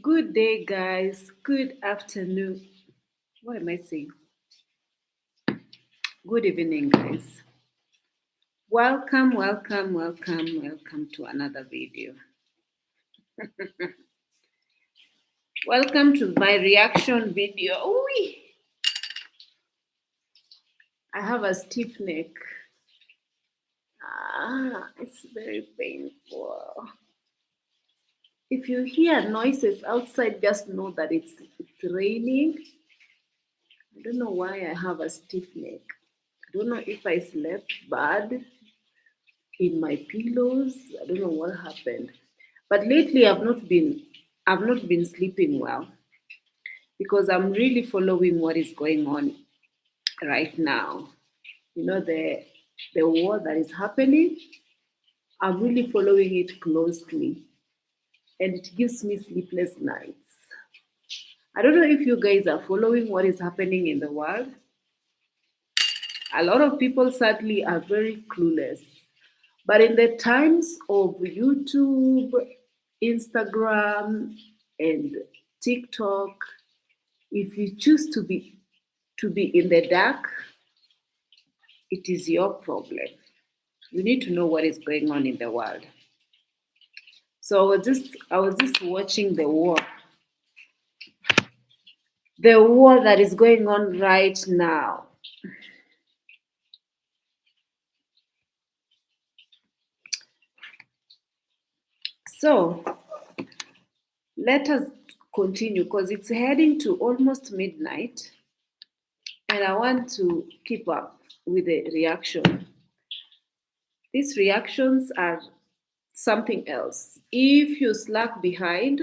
Good day, guys. Good afternoon. What am I saying? Good evening, guys. Welcome to another video. Welcome to my reaction video. Ooh, I have a stiff neck. It's very painful. If you hear noises outside, just know that it's raining. I don't know why I have a stiff neck. I don't know if I slept bad in my pillows. I don't know what happened. But lately I've not been sleeping well because I'm really following what is going on right now. You know, the war that is happening. I'm really following it closely, and it gives me sleepless nights. I don't know if you guys are following what is happening in the world. A lot of people sadly are very clueless. But in the times of YouTube, Instagram, and TikTok, if you choose to be in the dark, it is your problem. You need to know what is going on in the world. So I was just watching the war that is going on right now. So let us continue because it's heading to almost midnight, and I want to keep up with the reaction. These reactions are something else. If you slack behind,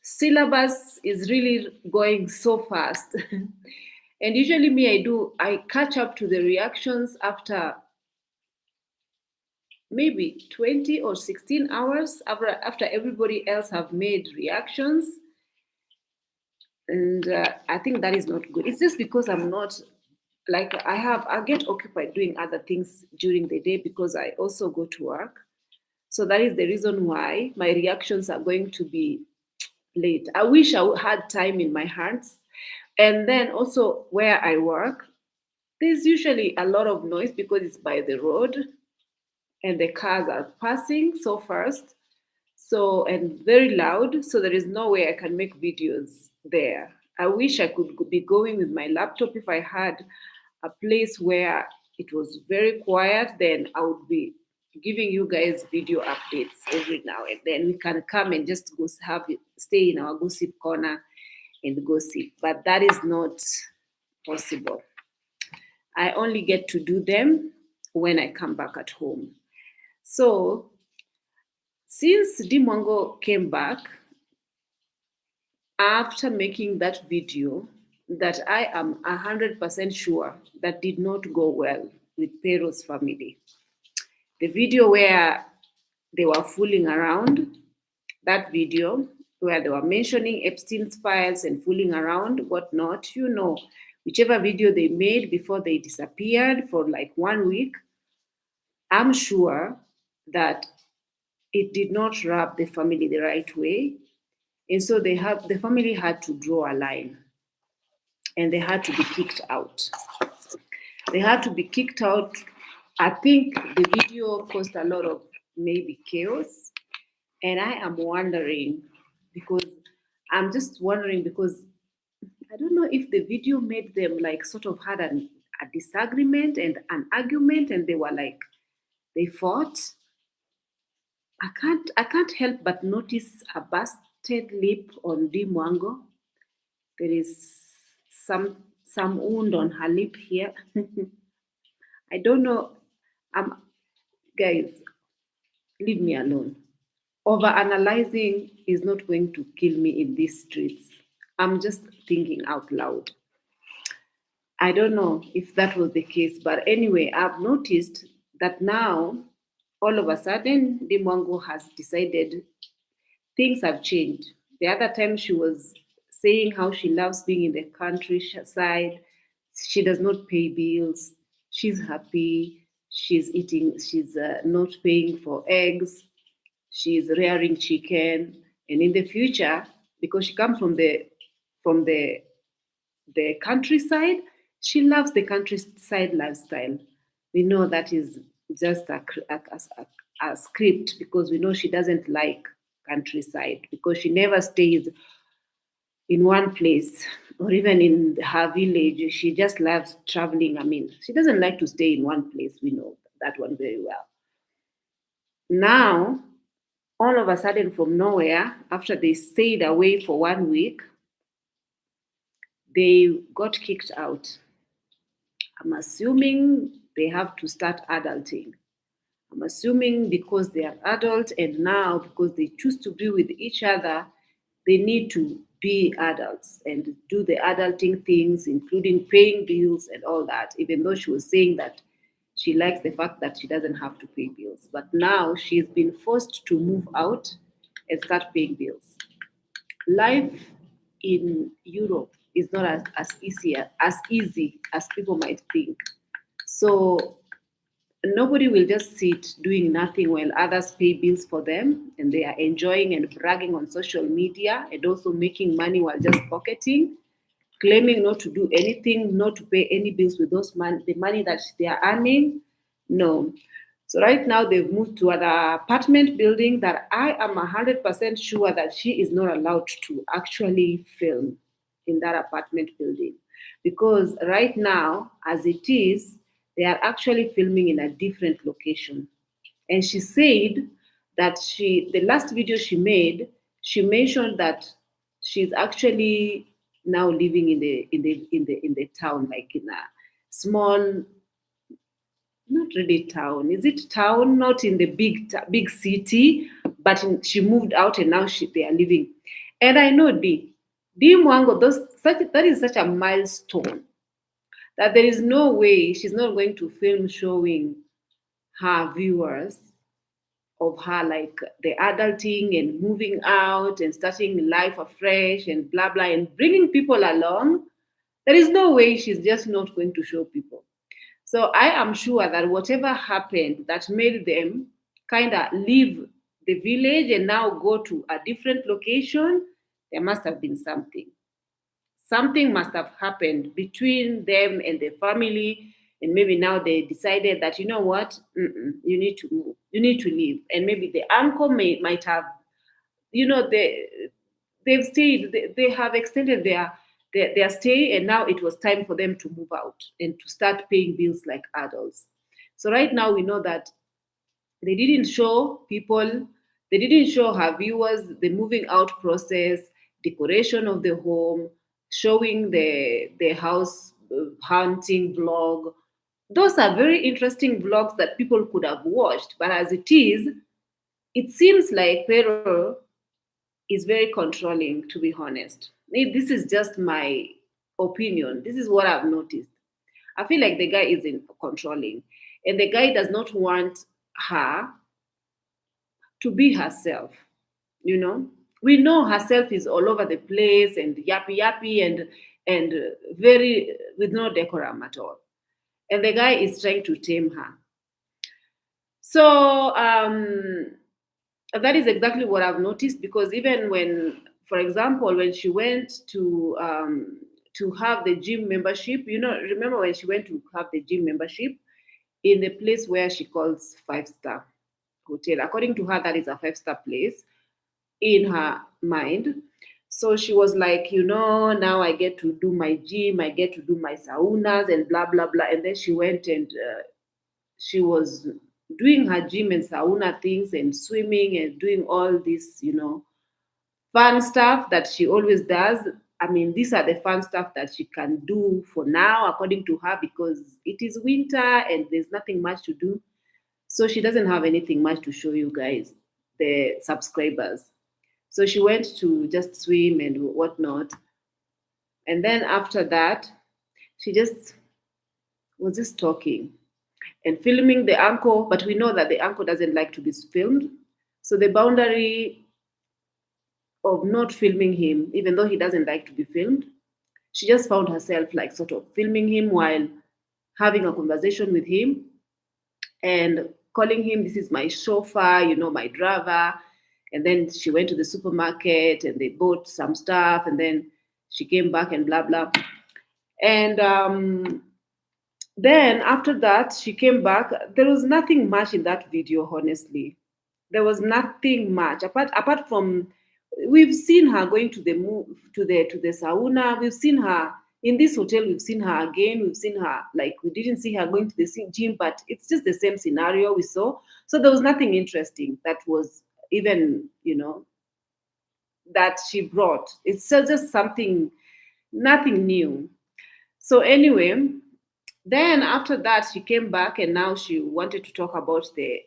syllabus is really going so fast. And usually I catch up to the reactions after maybe 20 or 16 hours after everybody else have made reactions. And I think that is not good. It's just because I'm not I get occupied doing other things during the day because I also go to work. So that is the reason why my reactions are going to be late. I wish I had time in my hands. And then also where I work, there's usually a lot of noise because it's by the road and the cars are passing so fast. So, and very loud. So there is no way I can make videos there. I wish I could be going with my laptop. If I had a place where it was very quiet, then I would be giving you guys video updates every now and then. We can come and just go stay in our gossip corner and gossip, but that is not possible. I only get to do them when I come back at home. So since Mwango came back after making that video that I am 100% sure that did not go well with Pero's family, the video where they were fooling around, that video where they were mentioning Epstein's files and fooling around, whatnot, whichever video they made before they disappeared for like 1 week, I'm sure that it did not rub the family the right way. And so the family had to draw a line and they had to be kicked out. They had to be kicked out. I think the video caused a lot of maybe chaos. And I am wondering because I'm just wondering because I don't know if the video made them like sort of had a disagreement and an argument and they were like they fought. I can't help but notice a busted lip on D Mwango. There is some wound on her lip here. I don't know. Guys, leave me alone. Over analyzing is not going to kill me in these streets. I'm just thinking out loud. I don't know if that was the case, but anyway, I've noticed that now, all of a sudden, Dimongo has decided things have changed. The other time she was saying how she loves being in the countryside, she does not pay bills, she's happy, she's not paying for eggs, she's rearing chicken, and in the future, because she comes from the countryside, she loves the countryside lifestyle. We know that is just a script because we know she doesn't like countryside because she never stays in one place or even in her village. She just loves traveling. I mean, she doesn't like to stay in one place. We know that one very well. Now, all of a sudden, from nowhere, after they stayed away for 1 week, they got kicked out. I'm assuming they have to start adulting. I'm assuming because they are adult and now because they choose to be with each other, they need to be adults and do the adulting things, including paying bills and all that, even though she was saying that she likes the fact that she doesn't have to pay bills. But now she's been forced to move out and start paying bills. Life in Europe is not as easy as people might think. So nobody will just sit doing nothing while others pay bills for them and they are enjoying and bragging on social media and also making money while just pocketing, claiming not to do anything, not to pay any bills with the money that they are earning. No. So right now they've moved to an apartment building that I am 100% sure that she is not allowed to actually film in that apartment building. Because right now, as it is, they are actually filming in a different location. And she said that the last video she made, she mentioned that she's actually now living in the town, like in a small, not really town. Is it town? Not in the big city, but she moved out and now they are living. And I know D Mwango, that is such a milestone that there is no way she's not going to film showing her viewers of her like the adulting and moving out and starting life afresh and blah blah and bringing people along. There is no way she's just not going to show people. So I am sure that whatever happened that made them kind of leave the village and now go to a different location, there must have been something. Something must have happened between them and the family, and maybe now they decided that you know what, you need to move, you need to leave, and maybe the uncle might have, they've stayed, they have extended their stay, and now it was time for them to move out and to start paying bills like adults. So right now we know that they didn't show people, they didn't show her viewers the moving out process, decoration of the home, showing the house hunting vlog. Those are very interesting vlogs that people could have watched, but as it is, it seems like Pero is very controlling, to be honest. This is just my opinion. This is what I've noticed. I feel like the guy isn't controlling, and the guy does not want her to be herself. We know herself is all over the place and yappy yappy and very with no decorum at all, and the guy is trying to tame her. So That is exactly what I've noticed, because even when, for example, when she went to have the gym membership, remember when she went to have the gym membership in the place where she calls five-star hotel. According to her, that is a five-star place in her mind. So she was like, now I get to do my gym, I get to do my saunas and blah blah blah. And then she went and she was doing her gym and sauna things and swimming and doing all this, fun stuff that she always does. I mean, these are the fun stuff that she can do for now, according to her, because it is winter and there's nothing much to do. So she doesn't have anything much to show you guys, the subscribers. So she went to just swim and whatnot. And then after that, she just was just talking and filming the uncle, but we know that the uncle doesn't like to be filmed. So the boundary of not filming him, even though he doesn't like to be filmed, she just found herself like sort of filming him while having a conversation with him and calling him, this is my chauffeur, my driver. And then she went to the supermarket and they bought some stuff, and then she came back and blah blah. And then after that, she came back. There was nothing much in that video, honestly. There was nothing much apart from, we've seen her going to the to the sauna. We've seen her in this hotel. We've seen her again. We've seen her, like, we didn't see her going to the gym, but it's just the same scenario we saw. So there was nothing interesting that was even that she brought. It's just something, nothing new. So anyway, then after that, she came back and now she wanted to talk about the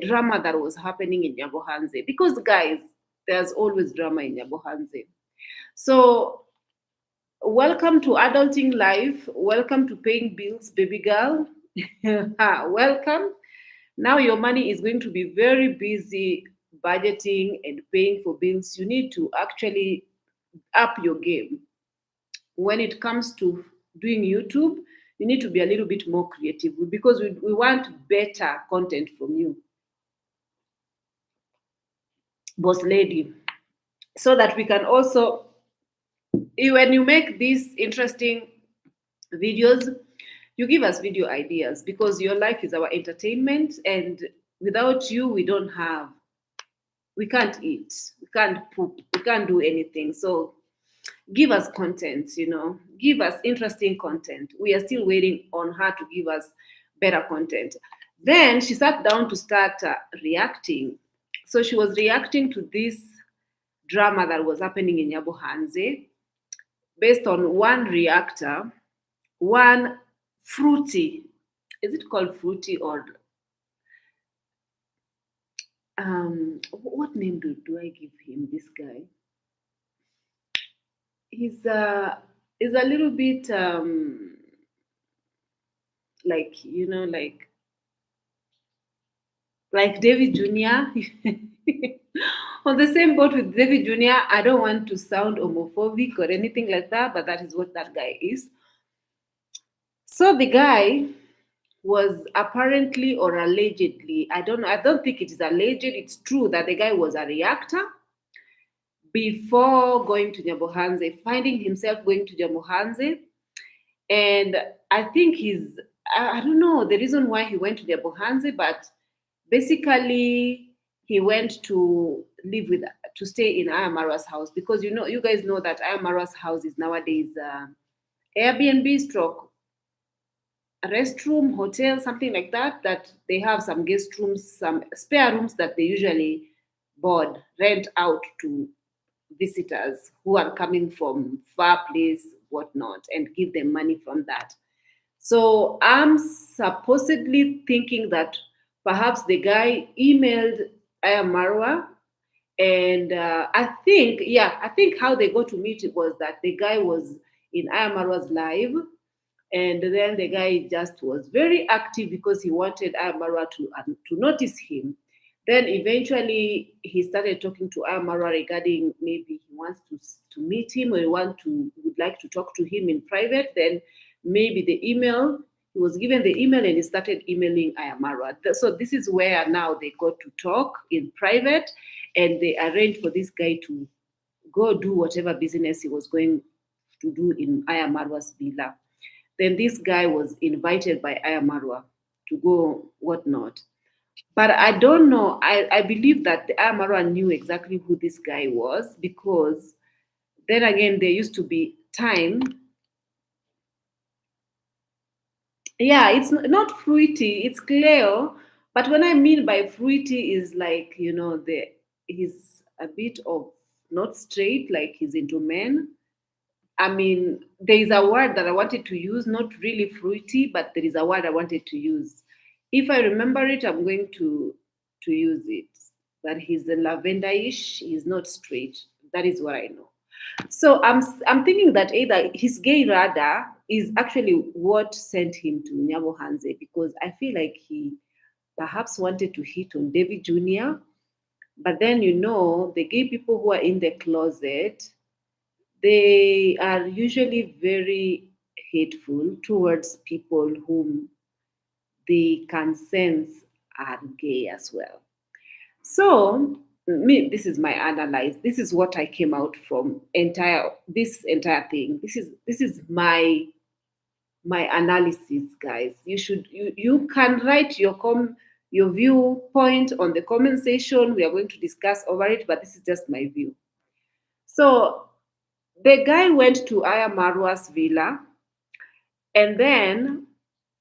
drama that was happening in Nyabohanze. Because guys, there's always drama in Nyabohanze. So welcome to adulting life. Welcome to paying bills, baby girl. Welcome. Now your money is going to be very busy budgeting and paying for bills. You need to actually up your game. When it comes to doing YouTube, you need to be a little bit more creative, because we want better content from you, boss lady, so that we can also, when you make these interesting videos, you give us video ideas, because your life is our entertainment, and without you, we can't eat, we can't poop, we can't do anything. So give us content, give us interesting content. We are still waiting on her to give us better content. Then she sat down to start reacting. So she was reacting to this drama that was happening in Nyabohanze based on one reactor, one fruity. Is it called fruity, or what name do I give him? This guy. He's a little bit like like David Jr. On the same boat with David Jr. I don't want to sound homophobic or anything like that, but that is what that guy is. So the guy was apparently or allegedly, I don't know, I don't think it is alleged, it's true that the guy was a reactor before going to Nyabohanze, finding himself going to Nyabohanze. And I think I don't know the reason why he went to Nyabohanze, but basically he went to live to stay in Ayamara's house, because you guys know that Ayamara's house is nowadays Airbnb stroke restroom, hotel, something like that they have some guest rooms, some spare rooms that they usually rent out to visitors who are coming from far place, whatnot, and give them money from that. So I'm supposedly thinking that perhaps the guy emailed Ayamarwa, and I think how they got to meet it was that the guy was in Ayamarwa's live, and then the guy just was very active because he wanted Ayamarwa to notice him. Then eventually he started talking to Ayamarwa regarding maybe he wants to meet him, or would like to talk to him in private. Then maybe the email He was given the email and he started emailing Ayamarwa. So this is where now they got to talk in private, and they arranged for this guy to go do whatever business he was going to do in Ayamarwa's villa. Then this guy was invited by Ayamarwa to go whatnot. But I don't know. I believe that the Ayamarwa knew exactly who this guy was, because then again, there used to be time. Yeah, it's not fruity, it's clear. But when I mean by fruity is like, he's a bit of not straight, like he's into men. I mean, there is a word that I wanted to use, not really fruity, but there is a word I wanted to use. If I remember it, I'm going to use it. That he's a lavenderish, he's not straight. That is what I know. So I'm thinking that either his gay radar is actually what sent him to Nyabo Hanze, because I feel like he perhaps wanted to hit on David Jr. But then the gay people who are in the closet, they are usually very hateful towards people whom they can sense are gay as well. So, me, this is my analyze. This is what I came out from this entire thing. This is my analysis, guys. You can write your viewpoint on the comment section. We are going to discuss over it, but this is just my view. So the guy went to Aya Marwa's villa, and then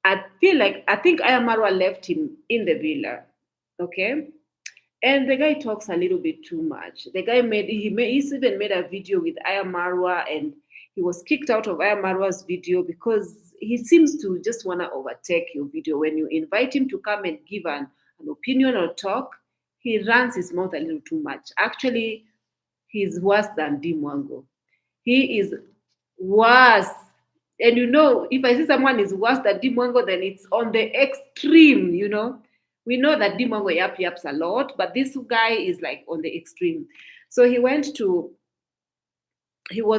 I think Aya Marwa left him in the villa. Okay. And the guy talks a little bit too much. The guy he's even made a video with Aya Marwa, and he was kicked out of Aya Marwa's video because he seems to just want to overtake your video. When you invite him to come and give an opinion or talk, he runs his mouth a little too much. Actually, he's worse than D Mwango. He is worse. And if I see someone is worse than D Mwango, then it's on the extreme. We know that D Mwango yaps a lot, but this guy is like on the extreme. So he was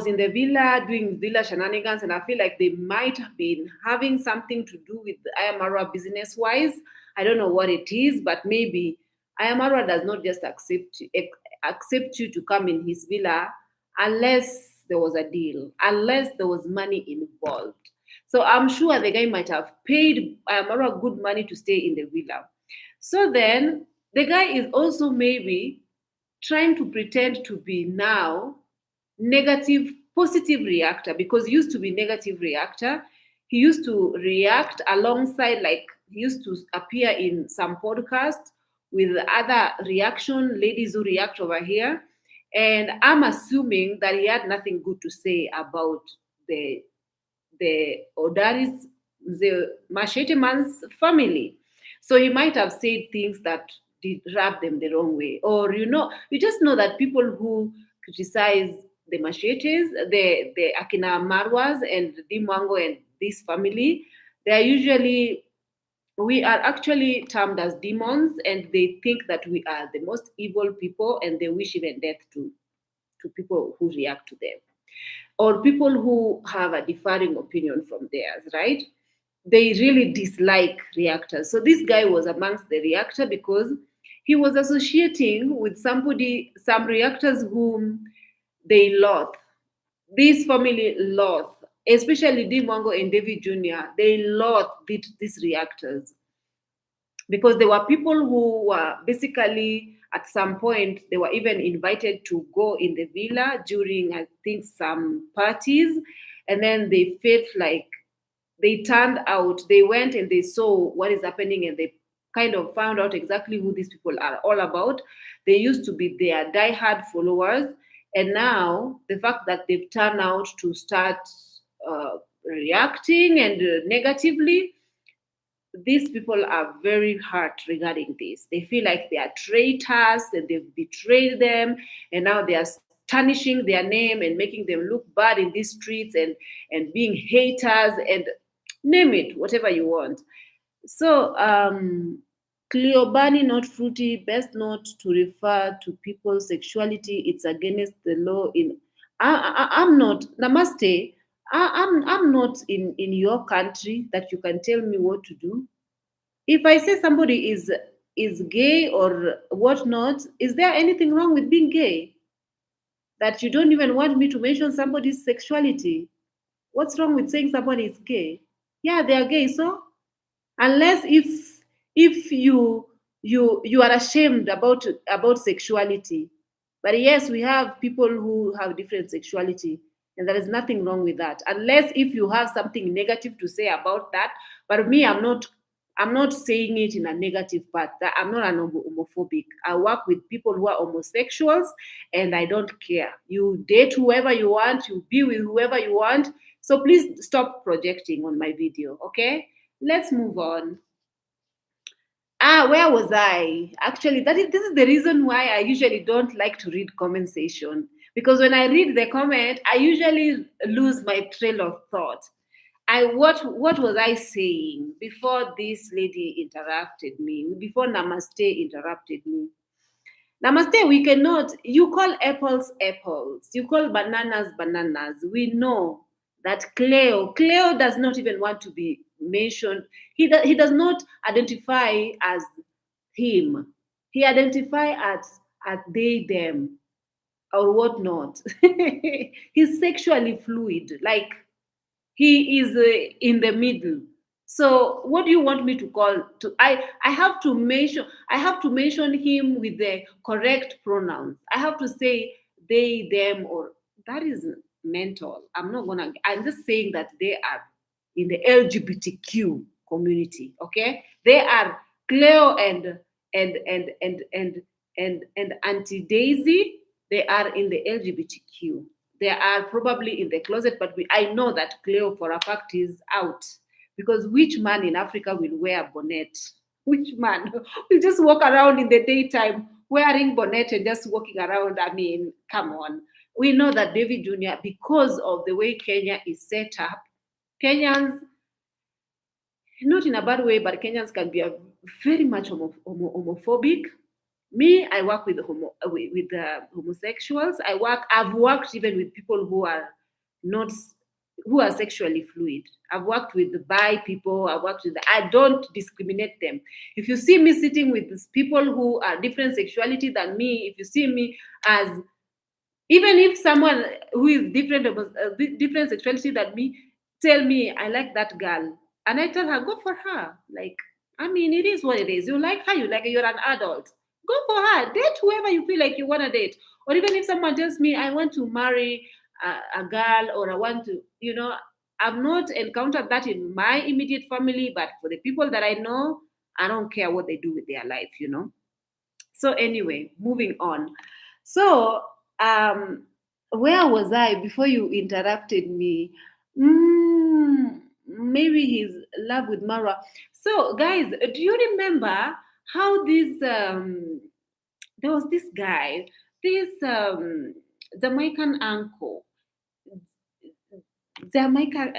in the villa doing villa shenanigans, and I feel like they might have been having something to do with Ayamarwa business wise. I don't know what it is, but maybe Ayamarwa does not just accept you to come in his villa unless there was a deal, unless there was money involved. So I'm sure the guy might have paid Ayamarwa good money to stay in the villa. So then the guy is also maybe trying to pretend to be now positive reactor, because he used to be negative reactor. He used to react alongside, like he used to appear in some podcasts with other reaction ladies who react over here. And I'm assuming that he had nothing good to say about the Odaris, the Machete man's family. So he might have said things that did rub them the wrong way. Or, you just know that people who criticize the Machetes, the Akina Marwas and the Mwango and this family, we are actually termed as demons, and they think that we are the most evil people, and they wish even death to people who react to them, or people who have a differing opinion from theirs, right? They really dislike reactors. So this guy was amongst the reactor because he was associating with some reactors whom they loathe. This family loathe, especially D. Mwango and David Jr. They loathe these reactors, because there were people who were basically, at some point, they were even invited to go in the villa during, I think, some parties, and then they felt like they went and they saw what is happening, and they kind of found out exactly who these people are all about. They used to be their diehard followers, and now the fact that they've turned out to start reacting and negatively, these people are very hurt regarding this. They feel like they are traitors and they've betrayed them, and now they are tarnishing their name and making them look bad in these streets, and being haters, and name it, whatever you want. So, Cleobani, not fruity, best not to refer to people's sexuality. It's against the law. I'm not, Namaste. I'm not in your country that you can tell me what to do. If I say somebody is gay or whatnot, is there anything wrong with being gay? That you don't even want me to mention somebody's sexuality? What's wrong with saying somebody is gay? Yeah, they are gay. So unless if you are ashamed about sexuality, but yes, we have people who have different sexuality, and there is nothing wrong with that, unless if you have something negative to say about that. But me, I'm not saying it in a negative part. That I'm not an homophobic. I work with people who are homosexuals, and I don't care. You date whoever you want, you be with whoever you want. So please stop projecting on my video, okay? Let's move on. Where was I? Actually, this is the reason why I usually don't like to read comment section, because when I read the comment, I usually lose my trail of thought. What was I saying before this lady interrupted me? Before Namaste interrupted me. Namaste, we cannot. You call apples apples. You call bananas bananas. We know that Cleo does not even want to be mentioned. He does not identify as him. He identify as they, them, or whatnot. He's sexually fluid. Like he is in the middle. So what do you want me to call to I have to mention him with the correct pronouns. I have to say they, them, or that is mental. I'm just saying that they are in the LGBTQ community. Okay, they are Cleo and and and and and Auntie Daisy. They are in the LGBTQ. They are probably in the closet, but I know that Cleo for a fact is out, because which man in Africa will wear a bonnet? Which man will just walk around in the daytime wearing bonnet and just walking around? I mean, come on. We know that David Jr., because of the way Kenya is set up, Kenyans, not in a bad way, but Kenyans can be very much homophobic. Me, I work with homosexuals. I've worked even with people who are not who are sexually fluid. I've worked with the bi people. I don't discriminate them. If you see me sitting with these people who are different sexuality than me, if you see me as, even if someone who is different sexuality than me tell me I like that girl, and I tell her go for her. Like, I mean, it is what it is. You like her, you like her, you're an adult. Go for her. Date whoever you feel like you want to date. Or even if someone tells me I want to marry a girl, or I want to, I've not encountered that in my immediate family, but for the people that I know, I don't care what they do with their life. So anyway, moving on. So where was I before you interrupted me? Maybe he's love with Mara. So guys, do you remember how this there was this guy, this Jamaican uncle, Jamaican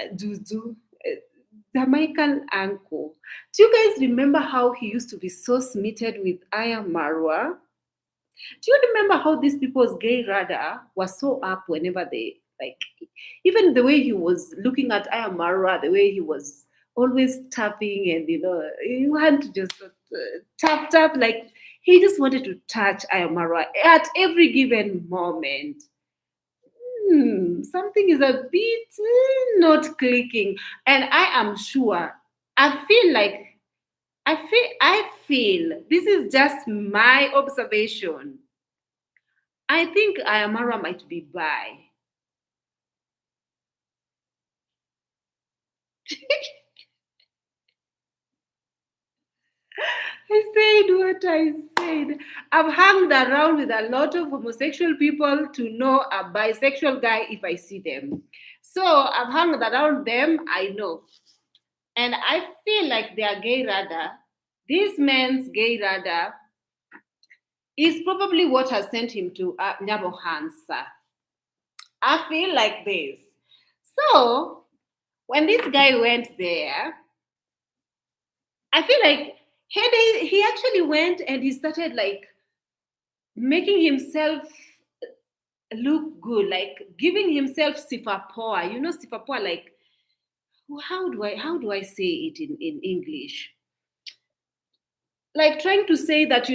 Jamaican uncle. Do you guys remember how he used to be so smitten with Aya Marwa? Do you remember how these people's gay radar was so up whenever they, like, even the way he was looking at Ayamara, the way he was always tapping, and you had to just tap tap, like he just wanted to touch Ayamara at every given moment. Something is a bit not clicking, and I am sure. I feel this is just my observation. I think Ayamara might be bi. I said what I said. I've hung around with a lot of homosexual people to know a bisexual guy if I see them. So I've hung around them, I know. And I feel like their gay radar, this man's gay radar, is probably what has sent him to Nyabo Hansa. I feel like this. So when this guy went there, I feel like he actually went and he started like making himself look good, like giving himself sifapoa. You know, sifapoa, like how do I say it in English? Like trying to say that,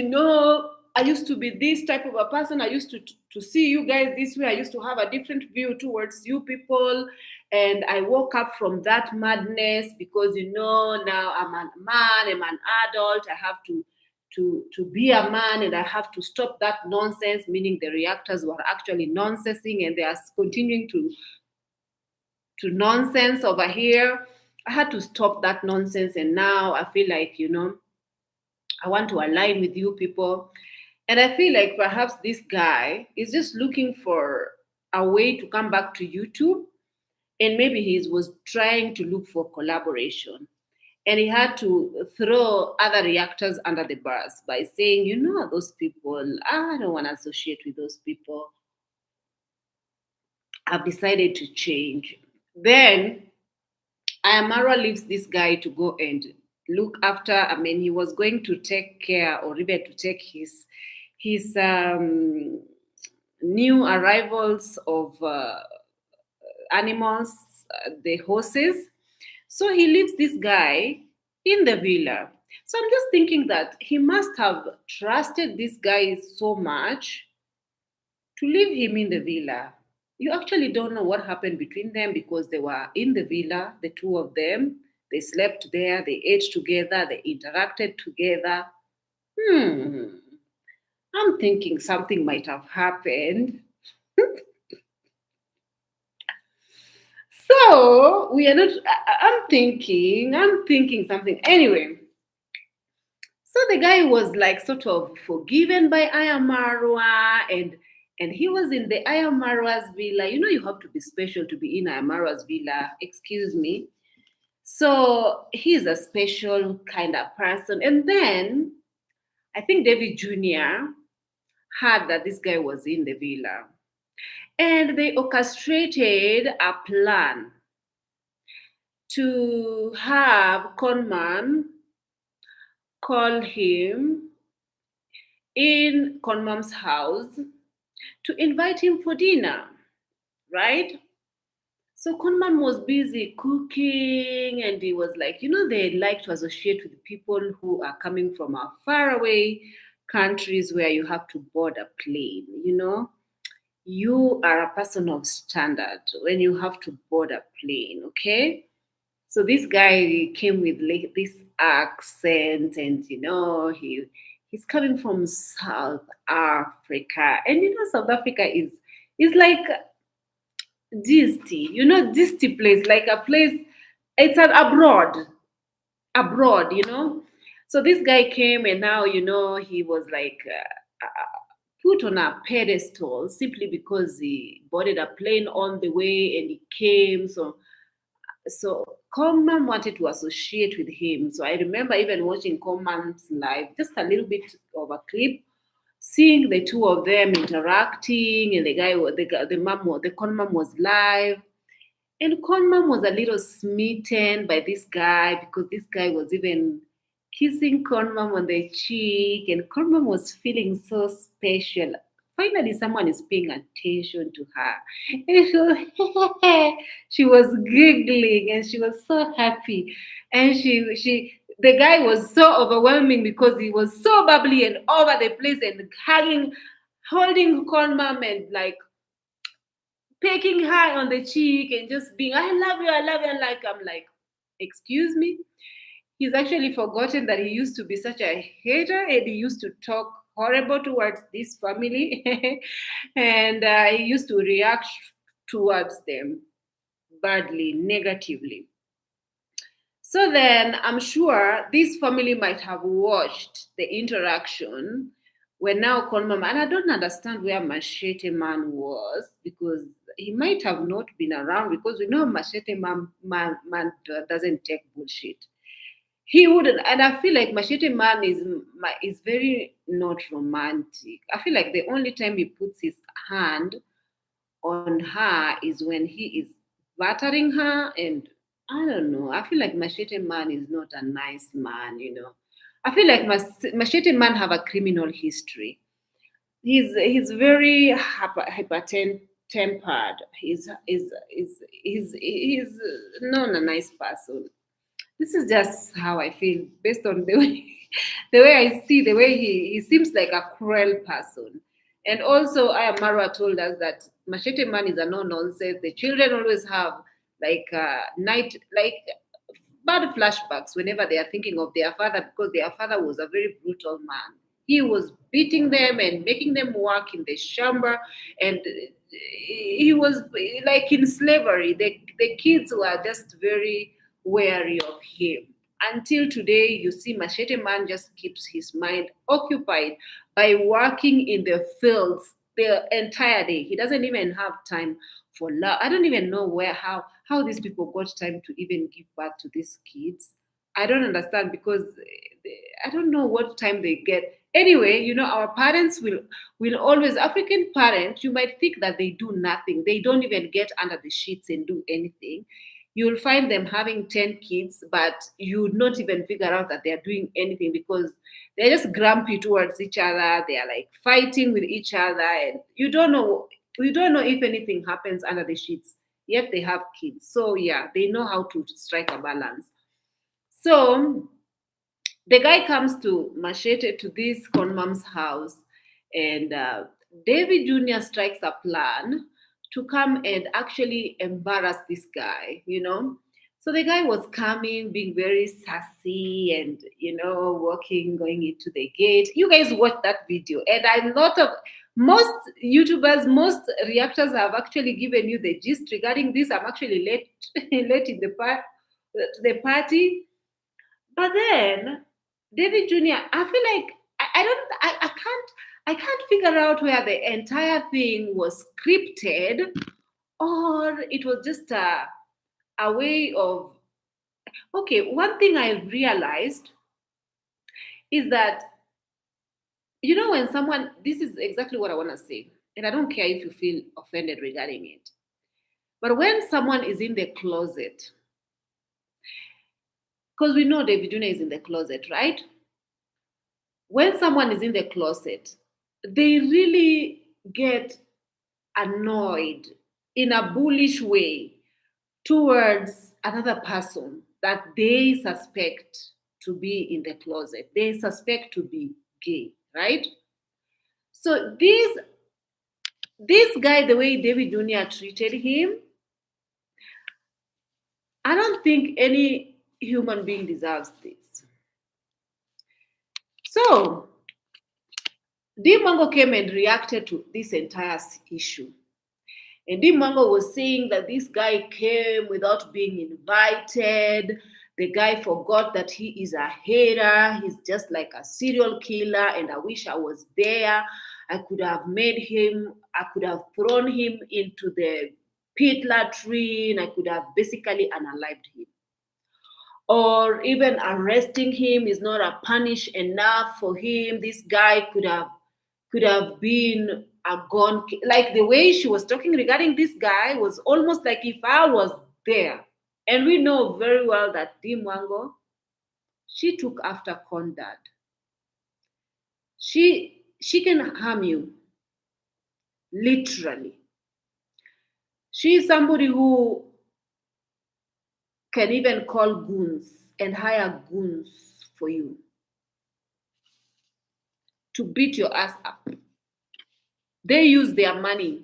I used to be this type of a person. I used to see you guys this way. I used to have a different view towards you people, and I woke up from that madness because, now I'm a man, I'm an adult. I have to be a man, and I have to stop that nonsense. Meaning the reactors were actually nonsensing, and they are continuing to nonsense over here. I had to stop that nonsense, and now I feel like, I want to align with you people. And I feel like perhaps this guy is just looking for a way to come back to YouTube. And maybe he was trying to look for collaboration. And he had to throw other reactors under the bus by saying, those people, I don't want to associate with those people. I've decided to change. Then Ayamara leaves this guy to go and look after. I mean, he was going to take care, or even to take his new arrivals of animals, the horses. So he leaves this guy in the villa. So I'm just thinking that he must have trusted this guy so much to leave him in the villa. You actually don't know what happened between them because they were in the villa, the two of them. They slept there, they ate together, they interacted together. Hmm. I'm thinking something might have happened. So we are not. I'm thinking something. Anyway, so the guy was like sort of forgiven by Ayamarwa, and he was in the Ayamarwa's villa. You have to be special to be in Ayamarwa's villa. Excuse me. So he's a special kind of person. And then I think David Jr. heard that this guy was in the villa. And they orchestrated a plan to have Conman call him in Conman's house to invite him for dinner, right? So Conman was busy cooking, and he was like, they like to associate with people who are coming from a faraway countries where you have to board a plane. You are a person of standard when you have to board a plane, okay? So this guy came with like this accent, and he's coming from South Africa, and South Africa is like Disty, Disty place, like a place. It's an abroad. So this guy came, and now he was like put on a pedestal simply because he boarded a plane on the way and he came. So Coleman wanted to associate with him. So I remember even watching Coleman's live, just a little bit of a clip, seeing the two of them interacting, and the mom, the Coleman was live, and Coleman was a little smitten by this guy because this guy was even kissing Coleman on the cheek, and Coleman was feeling so special. Finally, someone is paying attention to her. And she was giggling, and she was so happy. And the guy was so overwhelming because he was so bubbly and over the place and holding Coleman and like pecking her on the cheek and just being, I love you, I love you. And like, I'm like, excuse me? He's actually forgotten that he used to be such a hater and he used to talk horrible towards this family and he used to react towards them badly, negatively. So then I'm sure this family might have watched the interaction when now Mama, and I don't understand where Machete Man was because he might have not been around because we know Machete man doesn't take bullshit. He wouldn't, and I feel like Machete Man is very not romantic. I feel like the only time he puts his hand on her is when he is battering her, and I don't know. I feel like Machete Man is not a nice man. I feel like Machete Man have a criminal history. He's very tempered. He's not a nice person. This is just how I feel based on the way the way I see the way he seems like a cruel person. And also Aya Marwa told us that Machete Man is a no nonsense. The children always have like night like bad flashbacks whenever they are thinking of their father because their father was a very brutal man. He was beating them and making them work in the chamber, and he was like in slavery. The kids were just very wary of him. Until today, you see, Machete Man just keeps his mind occupied by working in the fields the entire day. He doesn't even have time for love. I don't even know how these people got time to even give birth to these kids. I don't understand because I don't know what time they get. Anyway, our parents will always African parents. You might think that they do nothing. They don't even get under the sheets and do anything. You'll find them having 10 kids, but you would not even figure out that they're doing anything because they're just grumpy towards each other. They are like fighting with each other, and you don't know if anything happens under the sheets. Yet they have kids, so yeah, they know how to strike a balance. So the guy comes to Machete to this conmom's house, and David Jr. strikes a plan to come and actually embarrass this guy. So the guy was coming, being very sassy and, walking, going into the gate. You guys watched that video, and a lot of most YouTubers, most reactors have actually given you the gist regarding this. I'm actually late, late in the party, but then David Jr., I feel like I don't I can't figure out where the entire thing was scripted or it was just a way of okay, one thing I realized is that when someone this is exactly what I want to say, and I don't care if you feel offended regarding it. But when someone is in the closet, because we know David Jr. is in the closet, right? When someone is in the closet, they really get annoyed in a bullish way towards another person that they suspect to be in the closet. They suspect to be gay, right? So this guy, the way David Jr. treated him, I don't think any human being deserves this. So Mwango came and reacted to this entire issue. And Mwango was saying that this guy came without being invited. The guy forgot that he is a hater. He's just like a serial killer. And I wish I was there. I could have thrown him into the pit latrine. I could have basically unalived him. Or even arresting him is not a punish enough for him. This guy could have been a gone. Like the way she was talking regarding this guy was almost like if I was there. And we know very well that Mwango, she took after Condad. She can harm you, literally. She is somebody who can even call goons and hire goons for you to beat your ass up. They use their money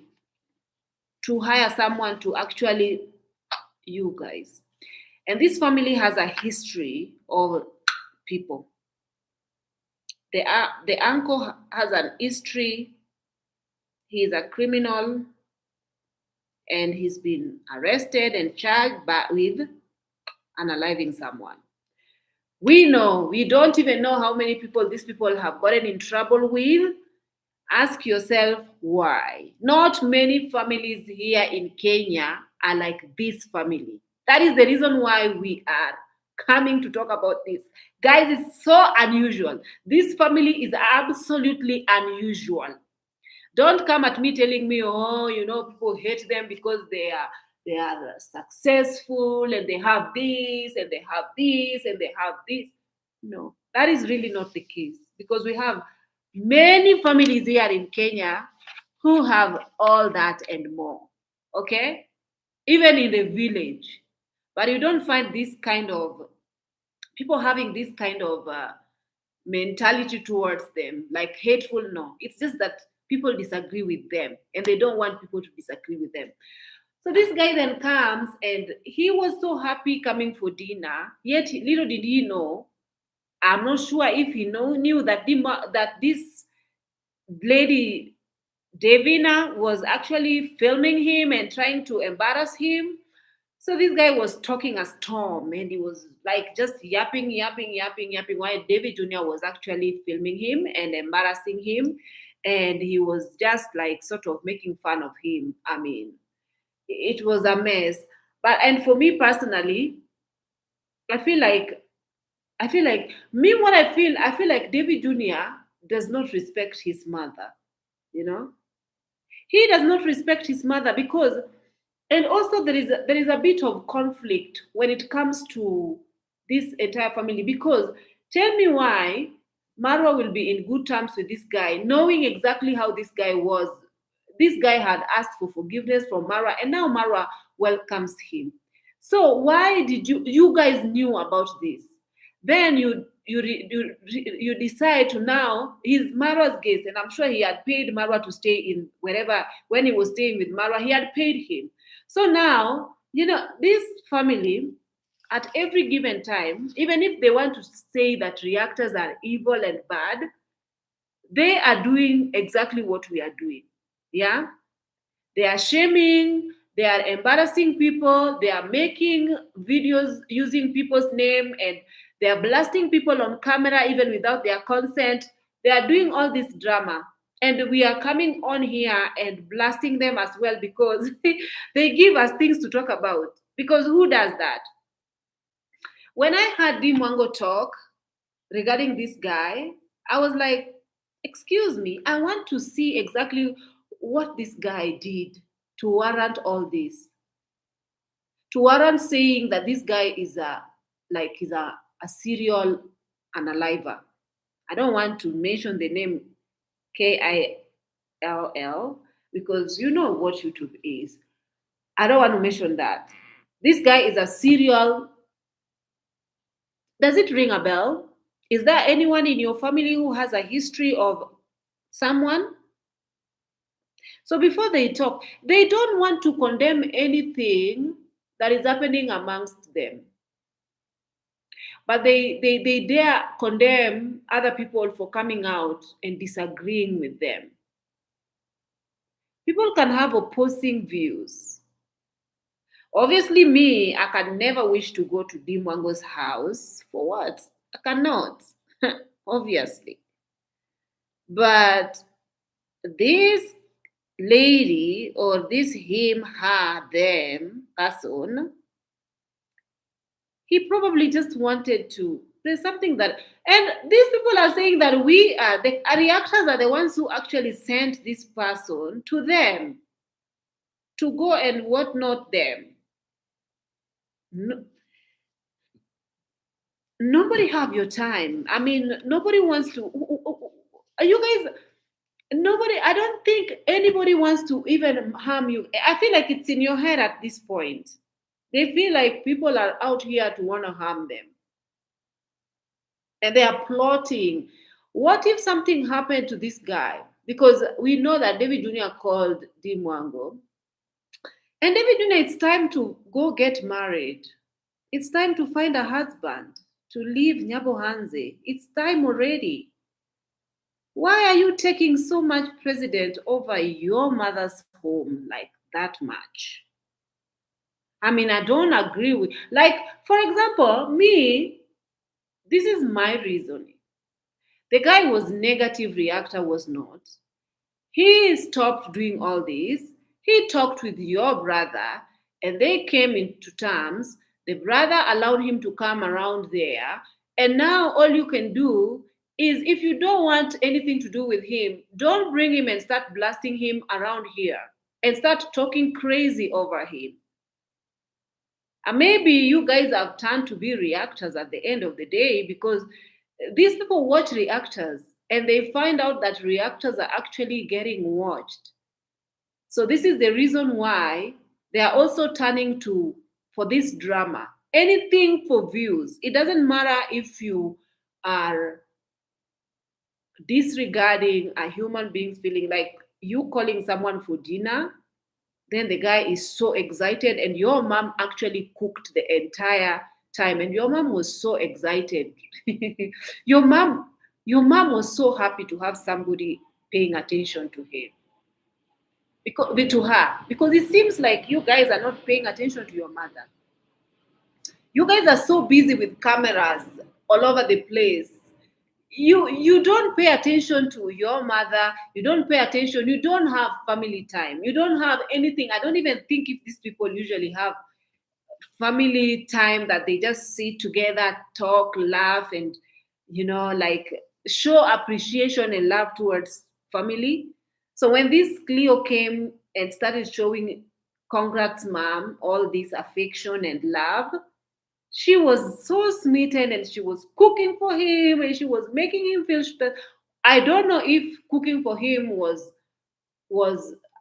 to hire someone to actually, you guys. And this family has a history of people. The uncle has an history. He is a criminal and he's been arrested and charged with unaliving someone. We don't even know how many people these people have gotten in trouble with. Ask yourself why. Not many families here in Kenya are like this family. That is the reason why we are coming to talk about this. Guys, it's so unusual. This family is absolutely unusual. Don't come at me telling me, oh, people hate them because they are successful and they have this and they have this and they have this. No, that is really not the case because we have Many families here in Kenya who have all that and more. Okay? Even in the village. But you don't find this kind of people having this kind of mentality towards them, like hateful. No, it's just that people disagree with them and they don't want people to disagree with them. So this guy then comes and he was so happy coming for dinner, yet little did he know, I'm not sure if he knew that that this lady Davina was actually filming him and trying to embarrass him. So this guy was talking as Tom and he was like just yapping while David Jr. was actually filming him and embarrassing him. And he was just like sort of making fun of him. I mean, it was a mess. But and for me personally, I feel like me what I feel like David Jr. does not respect his mother, you know? He does not respect his mother because and also there is a bit of conflict when it comes to this entire family because tell me why Marwa will be in good terms with this guy knowing exactly how this guy was. This guy had asked for forgiveness from Marwa and now Marwa welcomes him. So why did you guys knew about this? Then you decide to now he's Marwa's guest, and I'm sure he had paid Marwa to stay in wherever when he was staying with Marwa, he had paid him. So now, this family at every given time, even if they want to say that reactors are evil and bad, they are doing exactly what we are doing. Yeah, they are shaming, they are embarrassing people, they are making videos using people's name and they are blasting people on camera even without their consent. They are doing all this drama. And we are coming on here and blasting them as well because they give us things to talk about. Because who does that? When I heard Mwango talk regarding this guy, I was like, excuse me, I want to see exactly what this guy did to warrant all this, to warrant saying that this guy is a serial unaliver. I don't want to mention the name KILL because you know what YouTube is. I don't want to mention that. This guy is a serial. Does it ring a bell? Is there anyone in your family who has a history of someone? So before they talk, they don't want to condemn anything that is happening amongst them. But they dare condemn other people for coming out and disagreeing with them. People can have opposing views. Obviously, me, I can never wish to go to Dimwango's house. For what? I cannot. Obviously. But this lady or this him, her, them person, he probably just wanted to. There's something that, and these people are saying that we are the reactors are the ones who actually sent this person to them to go and whatnot them. No, nobody have your time. I mean, nobody wants to. Are you guys? Nobody. I don't think anybody wants to even harm you. I feel like it's in your head at this point. They feel like people are out here to want to harm them. And they are plotting. What if something happened to this guy? Because we know that David Jr. called Mwango. And David Jr., it's time to go get married. It's time to find a husband, to leave Nyabohanze. It's time already. Why are you taking so much precedent over your mother's home like that much? I mean, I don't agree with, like, for example, me, this is my reasoning. The guy was negative, reactor was not. He stopped doing all this. He talked with your brother and they came into terms. The brother allowed him to come around there. And now all you can do is if you don't want anything to do with him, don't bring him and start blasting him around here and start talking crazy over him. And maybe you guys have turned to be reactors at the end of the day because these people watch reactors. and they find out that reactors are actually getting watched. So this is the reason why they are also turning to for this drama. Anything for views. It doesn't matter if you are disregarding a human being's feeling, like you calling someone for dinner, then the guy is so excited, and your mom actually cooked the entire time, and your mom was so excited. your mom your mom was so happy to have somebody paying attention to him, to her, because it seems like you guys are not paying attention to your mother. You guys are so busy with cameras all over the place. You don't pay attention to your mother. You don't pay attention. You don't have family time. You don't have anything. I don't even think if these people usually have family time, that they just sit together, talk, laugh, and like show appreciation and love towards family. So when this Cleo came and started showing congrats mom all this affection and love, she was so smitten, and she was cooking for him, and she was making him feel special. I don't know if cooking for him was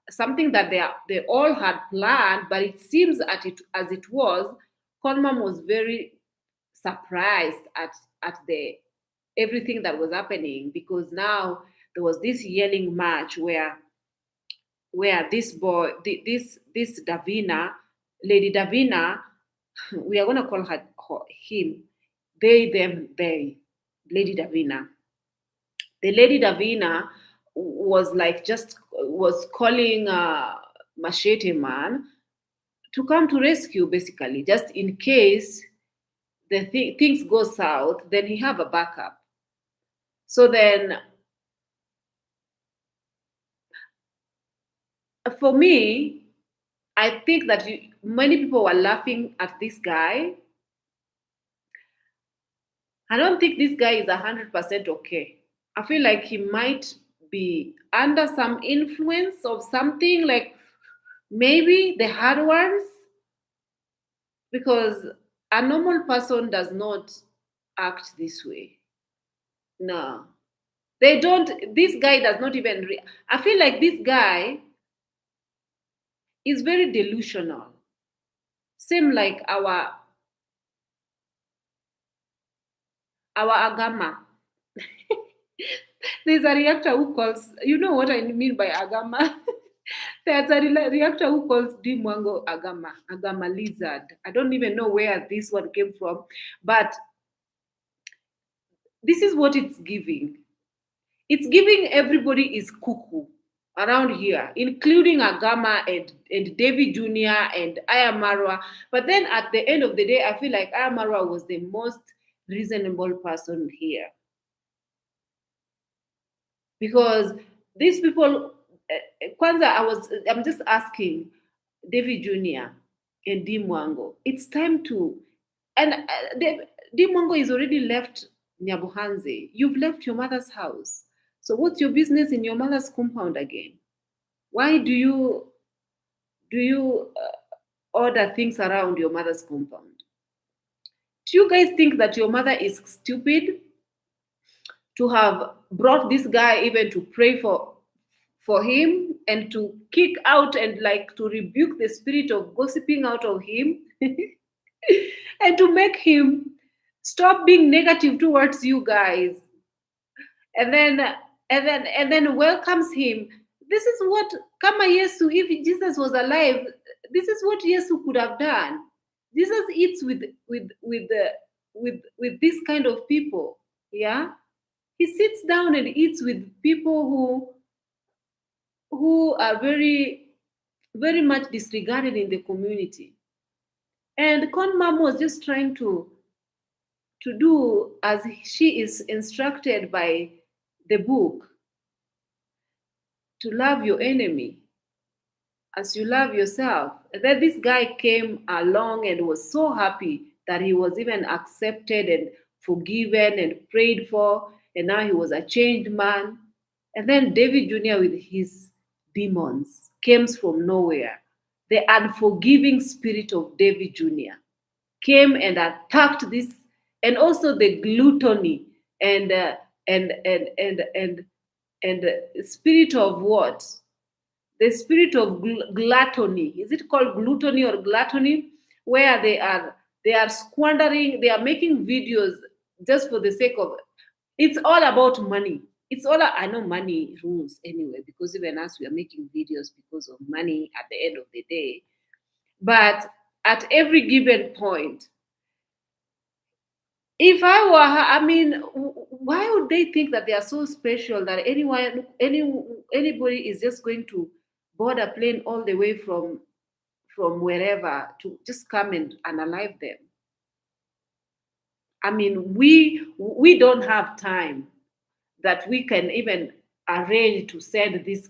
something that they all had planned, but it seems as it was, Conmam was very surprised at the everything that was happening, because now there was this yelling match where this boy, this Davina, Lady Davina, we are going to call him, they, them, they, Lady Davina. The Lady Davina was like just was calling Machete Man to come to rescue, basically, just in case things go south, then he have a backup. So then, for me, I think that many people were laughing at this guy. I don't think this guy is 100% okay. I feel like he might be under some influence of something, like maybe the hard ones, because a normal person does not act this way. No, they don't. This guy does not even. I feel like this guy is very delusional. Same like our Agama. There's a reactor who calls. You know what I mean by Agama? There's a reactor who calls D Mwango Agama, Agama lizard. I don't even know where this one came from, but this is what it's giving. It's giving everybody is cuckoo around here, including Agama and David Jr. and Ayamarwa. But then at the end of the day, I feel like Ayamarwa was the most reasonable person here. Because these people, Kwanza, I'm just asking David Jr. and D Mwango, it's time to, and D Mwango is already left Nyabuhanze. You've left your mother's house. So what's your business in your mother's compound again? Why do you order things around your mother's compound? Do you guys think that your mother is stupid to have brought this guy even to pray for him, and to kick out and like to rebuke the spirit of gossiping out of him and to make him stop being negative towards you guys, and then welcomes him? This is what, kama Yesu, if Jesus was alive, this is what Yesu could have done. Jesus eats with this kind of people. Yeah, he sits down and eats with people who are very, very much disregarded in the community. And Con Mom was just trying to do as she is instructed by the book, to love your enemy as you love yourself. And then this guy came along and was so happy that he was even accepted and forgiven and prayed for, and now he was a changed man. And then David Jr. with his demons came from nowhere. The unforgiving spirit of David Jr. came and attacked this, and also the gluttony and and spirit of what? The spirit of gluttony. Is it called gluttony or gluttony? Where they are squandering, they are making videos just for the sake of, it's all about money. It's all, I know money rules anyway, because even us, we are making videos because of money at the end of the day. But at every given point, if I were her, I mean, why would they think that they are so special that anybody is just going to board a plane all the way from wherever to just come and unalive them? I mean, we don't have time that we can even arrange to send this,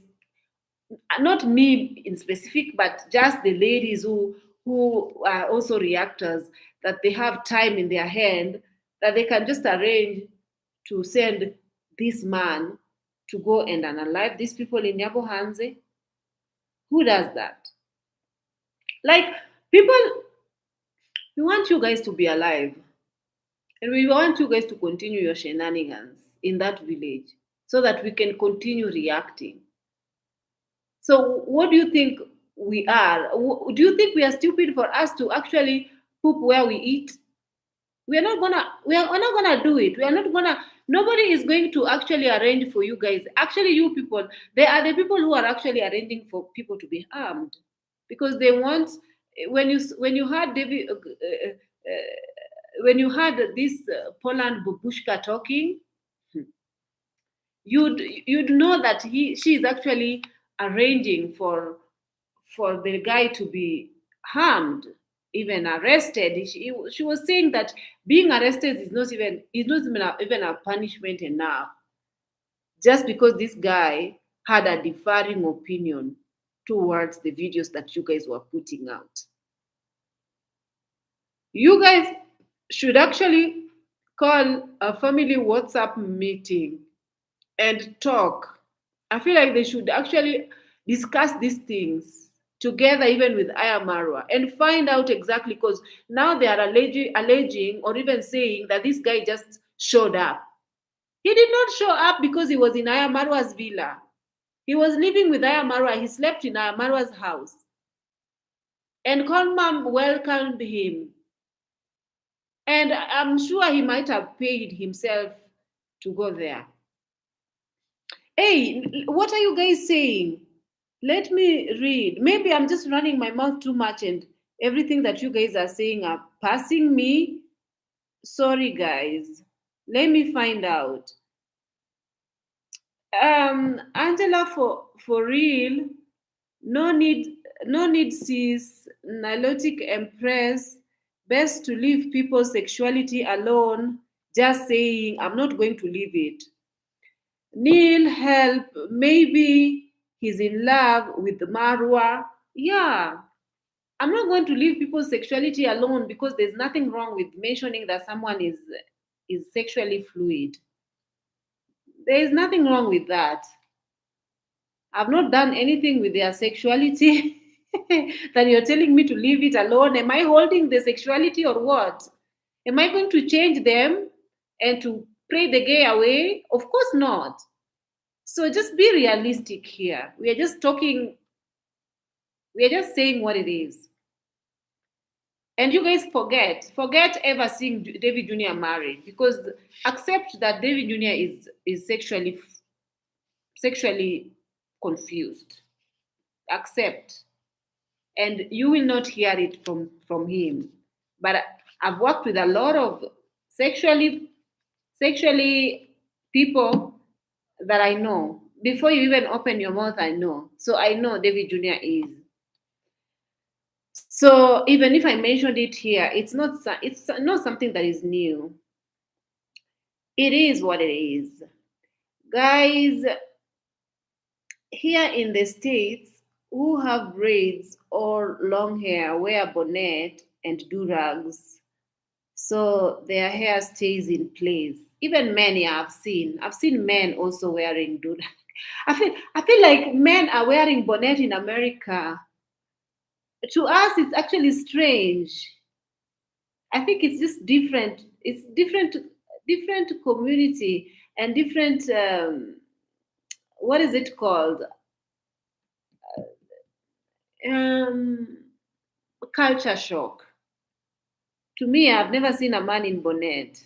not me in specific, but just the ladies who are also reactors, that they have time in their hand that they can just arrange to send this man to go and unalive these people in Yabohanze. Who does that? Like, people, we want you guys to be alive, and we want you guys to continue your shenanigans in that village so that we can continue reacting. So, what do you think we are? Do you think we are stupid for us to actually poop where we eat? We are not gonna do it. We are not gonna. Nobody is going to actually arrange for you guys. Actually, you people, they are the people who are actually arranging for people to be harmed, because they want, when you had David, when you had this Poland Bubushka talking, you'd know that she is actually arranging for the guy to be harmed, even arrested. She was saying that being arrested is not even a punishment enough, just because this guy had a differing opinion towards the videos that you guys were putting out. You guys should actually call a family WhatsApp meeting and talk. I feel like they should actually discuss these things together, even with Ayamarwa, and find out exactly, because now they are alleging or even saying that this guy just showed up. He did not show up because he was in Ayamarwa's villa. He was living with Ayamarwa. He slept in Ayamarwa's house. And Konmam welcomed him. And I'm sure he might have paid himself to go there. Hey, what are you guys saying? Let me read. Maybe I'm just running my mouth too much and everything that you guys are saying are passing me. Sorry, guys. Let me find out. Angela, for real, no need sis, nilotic empress. Best to leave people's sexuality alone. Just saying, I'm not going to leave it. Neil, help. Maybe he's in love with Marwa. Yeah, I'm not going to leave people's sexuality alone, because there's nothing wrong with mentioning that someone is sexually fluid. There is nothing wrong with that. I've not done anything with their sexuality that you're telling me to leave it alone. Am I holding the sexuality or what? Am I going to change them and to pray the gay away? Of course not. So just be realistic here. We are just talking, we are just saying what it is. And you guys forget ever seeing David Jr. married, because accept that David Jr. is sexually confused. Accept, and you will not hear it from him. But I've worked with a lot of sexually people that I know. Before you even open your mouth, I know. So I know David Jr. is. So even if I mentioned it here, it's not something that is new. It is what it is. Guys, here in the States, who have braids or long hair wear bonnet and durags, so their hair stays in place. Even men, yeah, I've seen men also wearing durag. I feel like men are wearing bonnet in America. To us, it's actually strange. I think it's just different. It's different community. and different what is it called, um, culture shock. To me, I've never seen a man in bonnet.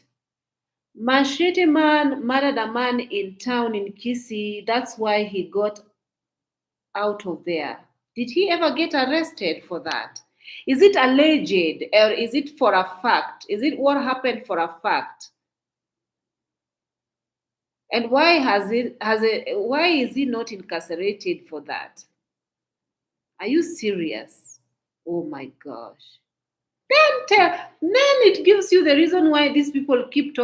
Machete man murdered a man in town in Kisii. That's why he got out of there. Did he ever get arrested for that? Is it alleged or is it for a fact? Is it what happened for a fact? And why is he not incarcerated for that? Are you serious? Oh my gosh. Then it gives you the reason why these people keep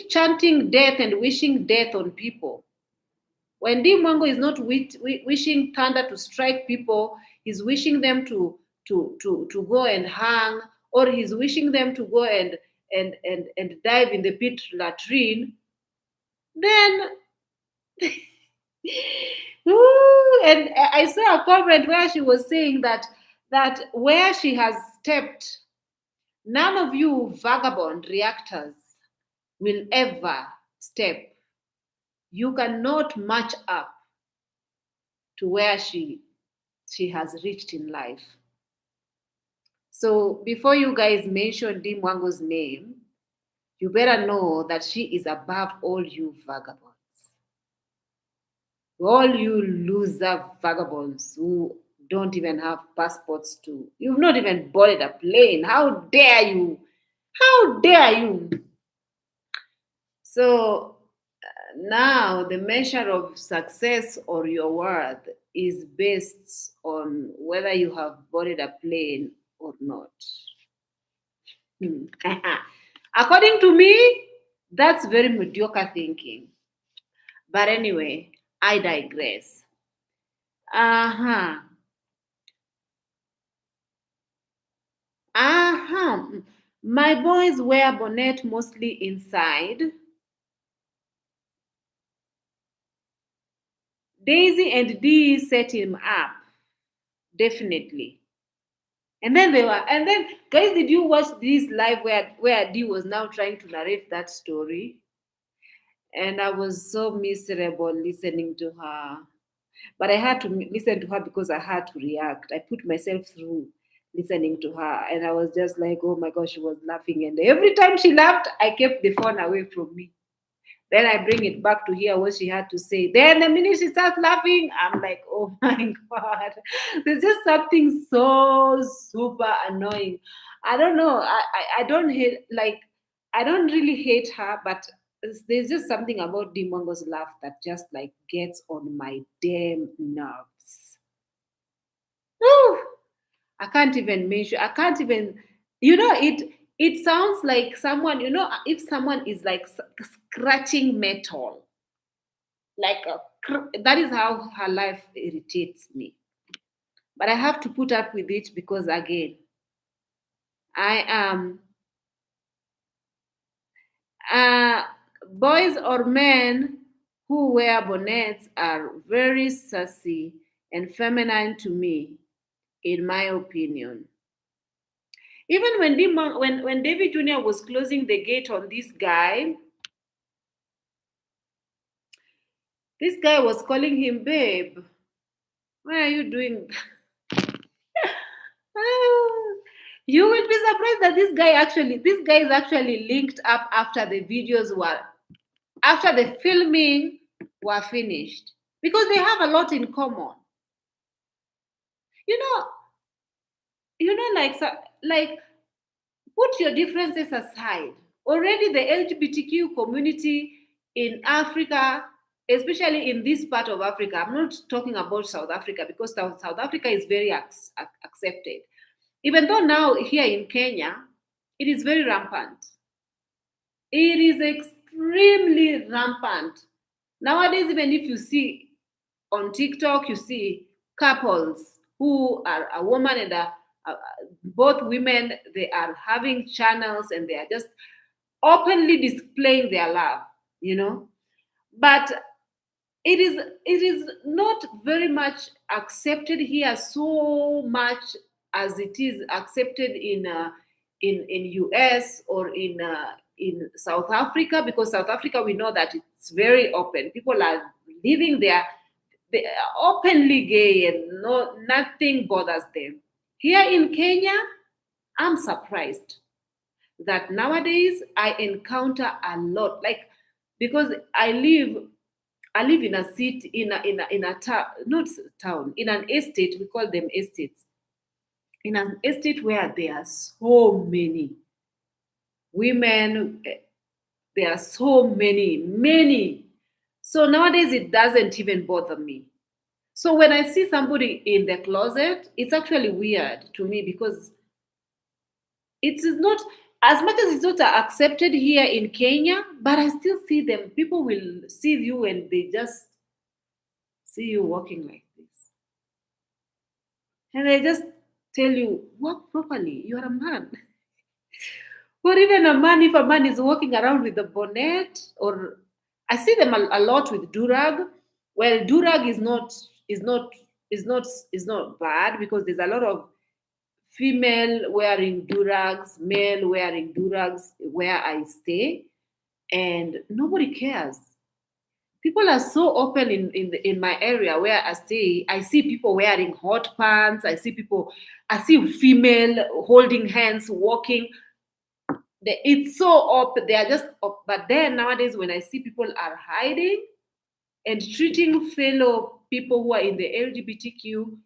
chanting death and wishing death on people. When Mwango is not wishing thunder to strike people, he's wishing them to go and hang, or he's wishing them to go and dive in the pit latrine. Then, ooh, and I saw a comment where she was saying that where she has stepped, none of you vagabond reactors will ever step. You cannot match up to where she has reached in life. So before you guys mention Mwango's name, you better know that she is above all you vagabonds. All you loser vagabonds who don't even have passports to. You've not even boarded a plane. How dare you? How dare you? So now the measure of success or your worth is based on whether you have boarded a plane or not. According to me, that's very mediocre thinking. But anyway, I digress. Uh-huh. Uh-huh. My boys wear bonnet mostly inside. Daisy and Dee set him up. Definitely. And then guys, did you watch this live where Dee was now trying to narrate that story? And I was so miserable listening to her. But I had to listen to her because I had to react. I put myself through listening to her, and I was just like, oh my gosh, she was laughing. And every time she laughed, I kept the phone away from me. Then I bring it back to hear what she had to say. Then the minute she starts laughing, I'm like, oh my God. There's just something so super annoying. I don't know. I don't hate, like, I don't really hate her, but there's just something about Dimongo's laugh that just like gets on my damn nerves. Whew. I can't even mention, I can't even, it sounds like someone, if someone is like scratching metal, like that is how her life irritates me. But I have to put up with it because again, I am boys or men who wear bonnets are very sassy and feminine to me, in my opinion. Even when David Jr. was closing the gate on this guy was calling him babe. Why are you doing? You will be surprised that this guy is actually linked up after the filming were finished because they have a lot in common. You know, like put your differences aside. Already the LGBTQ community in Africa, especially in this part of Africa, I'm not talking about South Africa because South Africa is very accepted. Even though now here in Kenya, it is very rampant. It is extremely rampant. Nowadays, even if you see on TikTok, you see couples who are a woman and both women, they are having channels and they are just openly displaying their love. But it is not very much accepted here so much as it is accepted in US or in South Africa, because South Africa, we know that it's very open. People are living there, they are openly gay, and nothing bothers them. Here in Kenya, I'm surprised that nowadays I encounter a lot, like, because I live in a city, in a town, not town, in an estate. We call them estates. In an estate where there are so many women, there are so many. So nowadays it doesn't even bother me. So when I see somebody in the closet, it's actually weird to me, because it is not, as much as it's not accepted here in Kenya, but I still see them. People will see you and they just see you walking like this. And they just tell you, walk properly, you are a man. Or even a man, if a man is walking around with a bonnet, or I see them a lot with durag. Well, durag is not bad, because there's a lot of female wearing durags, male wearing durags where I stay, and nobody cares. People are so open in my area where I stay. I see people wearing hot pants. I see female holding hands, walking. It's so open. They are just up. But then nowadays, when I see people are hiding and treating fellow people who are in the LGBTQ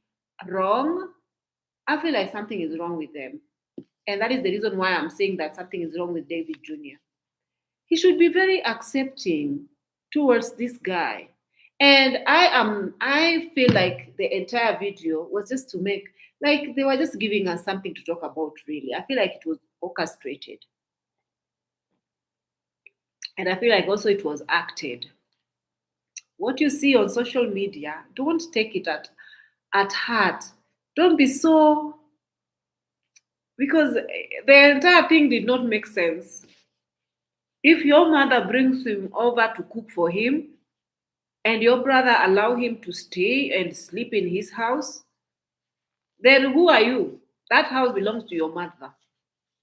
wrong, I feel like something is wrong with them. And that is the reason why I'm saying that something is wrong with David Jr. He should be very accepting towards this guy. And I feel like the entire video was just to make, like, they were just giving us something to talk about, really. I feel like it was orchestrated. And I feel like also it was acted. What you see on social media, don't take it at heart. Don't be so, because the entire thing did not make sense. If your mother brings him over to cook for him, and your brother allow him to stay and sleep in his house, then who are you? That house belongs to your mother.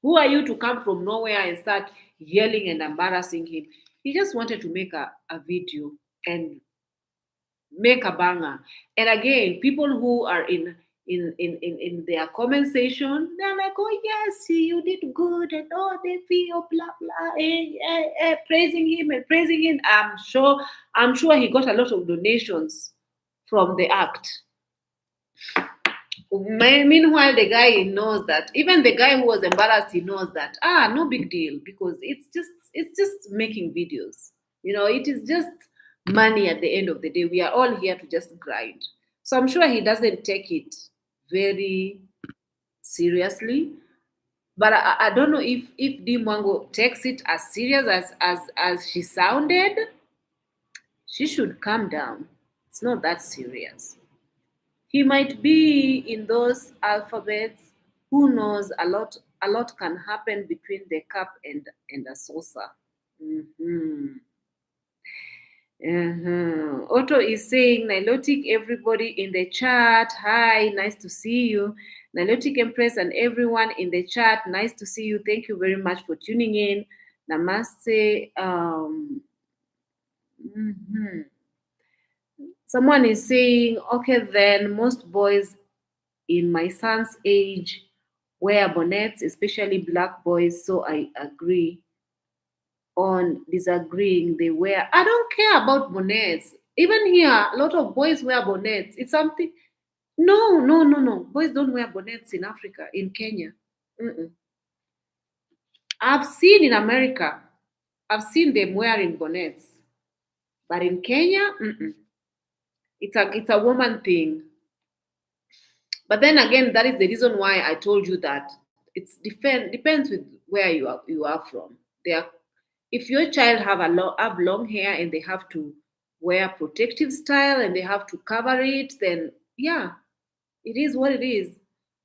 Who are you to come from nowhere and start yelling and embarrassing him? He just wanted to make a video and make a banger. And again, people who are in their comment section, they're like, oh yes, you did good, and oh they feel blah blah, praising him and praising him. I'm sure he got a lot of donations from the act. Meanwhile, the guy knows that. Even the guy who was embarrassed, he knows that. No big deal, because it's just making videos. It is just money at the end of the day. We are all here to just grind. So I'm sure he doesn't take it very seriously. But I don't know if D Mwango takes it as serious as she sounded. She should calm down. It's not that serious. He might be in those alphabets. Who knows? A lot can happen between the cup and a saucer. Mhm. Otto is saying, Nilotic, everybody in the chat. Hi, nice to see you. Nilotic Empress and everyone in the chat, nice to see you. Thank you very much for tuning in. Namaste. Mhm. Someone is saying, okay, then most boys in my son's age wear bonnets, especially black boys. So I agree on disagreeing. They wear. I don't care about bonnets. Even here, a lot of boys wear bonnets. It's something. No, no, no, no. Boys don't wear bonnets in Africa, in Kenya. Mm-mm. I've seen in America. I've seen them wearing bonnets, but in Kenya, mm-mm. It's a woman thing. But then again, that is the reason why I told you that depends with where you are from. If your child have long hair and they have to wear protective style and they have to cover it, then yeah, it is what it is.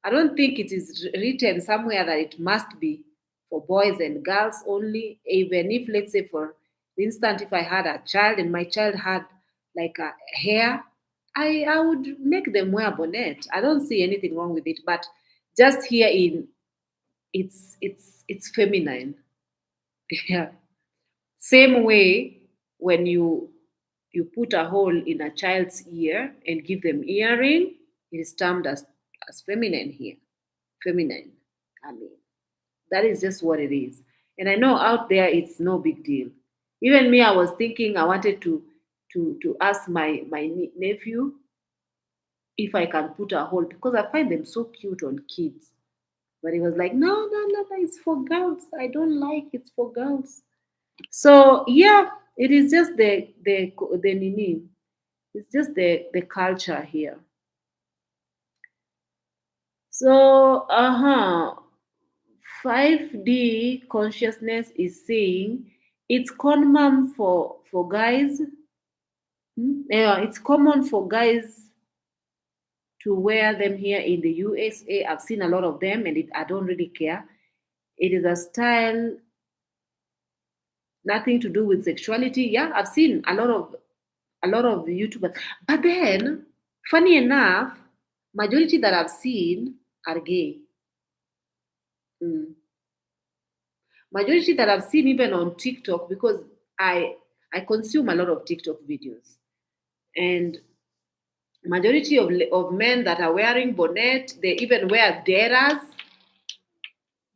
I don't think it is written somewhere that it must be for boys and girls only. Even if, let's say, for instance, if I had a child and my child had like a hair, I would make them wear bonnet. I don't see anything wrong with it, but just here in it's feminine. Yeah. Same way when you put a hole in a child's ear and give them earring, it is termed as feminine here. Feminine. I mean, that is just what it is. And I know out there it's no big deal. Even me, I was thinking I wanted to ask my nephew if I can put a hole because I find them so cute on kids. But he was like, no, no, no, no, it's for girls. I don't like it's for girls. So yeah, it is just the nini. It's just the culture here. So 5D consciousness is saying it's common for guys. Yeah, it's common for guys to wear them here in the USA. I've seen a lot of them, and I don't really care. It is a style, nothing to do with sexuality. Yeah, I've seen a lot of YouTubers, but then, funny enough, majority that I've seen are gay. Mm. Majority that I've seen even on TikTok because I consume a lot of TikTok videos, and majority of men that are wearing bonnet, they even wear deras.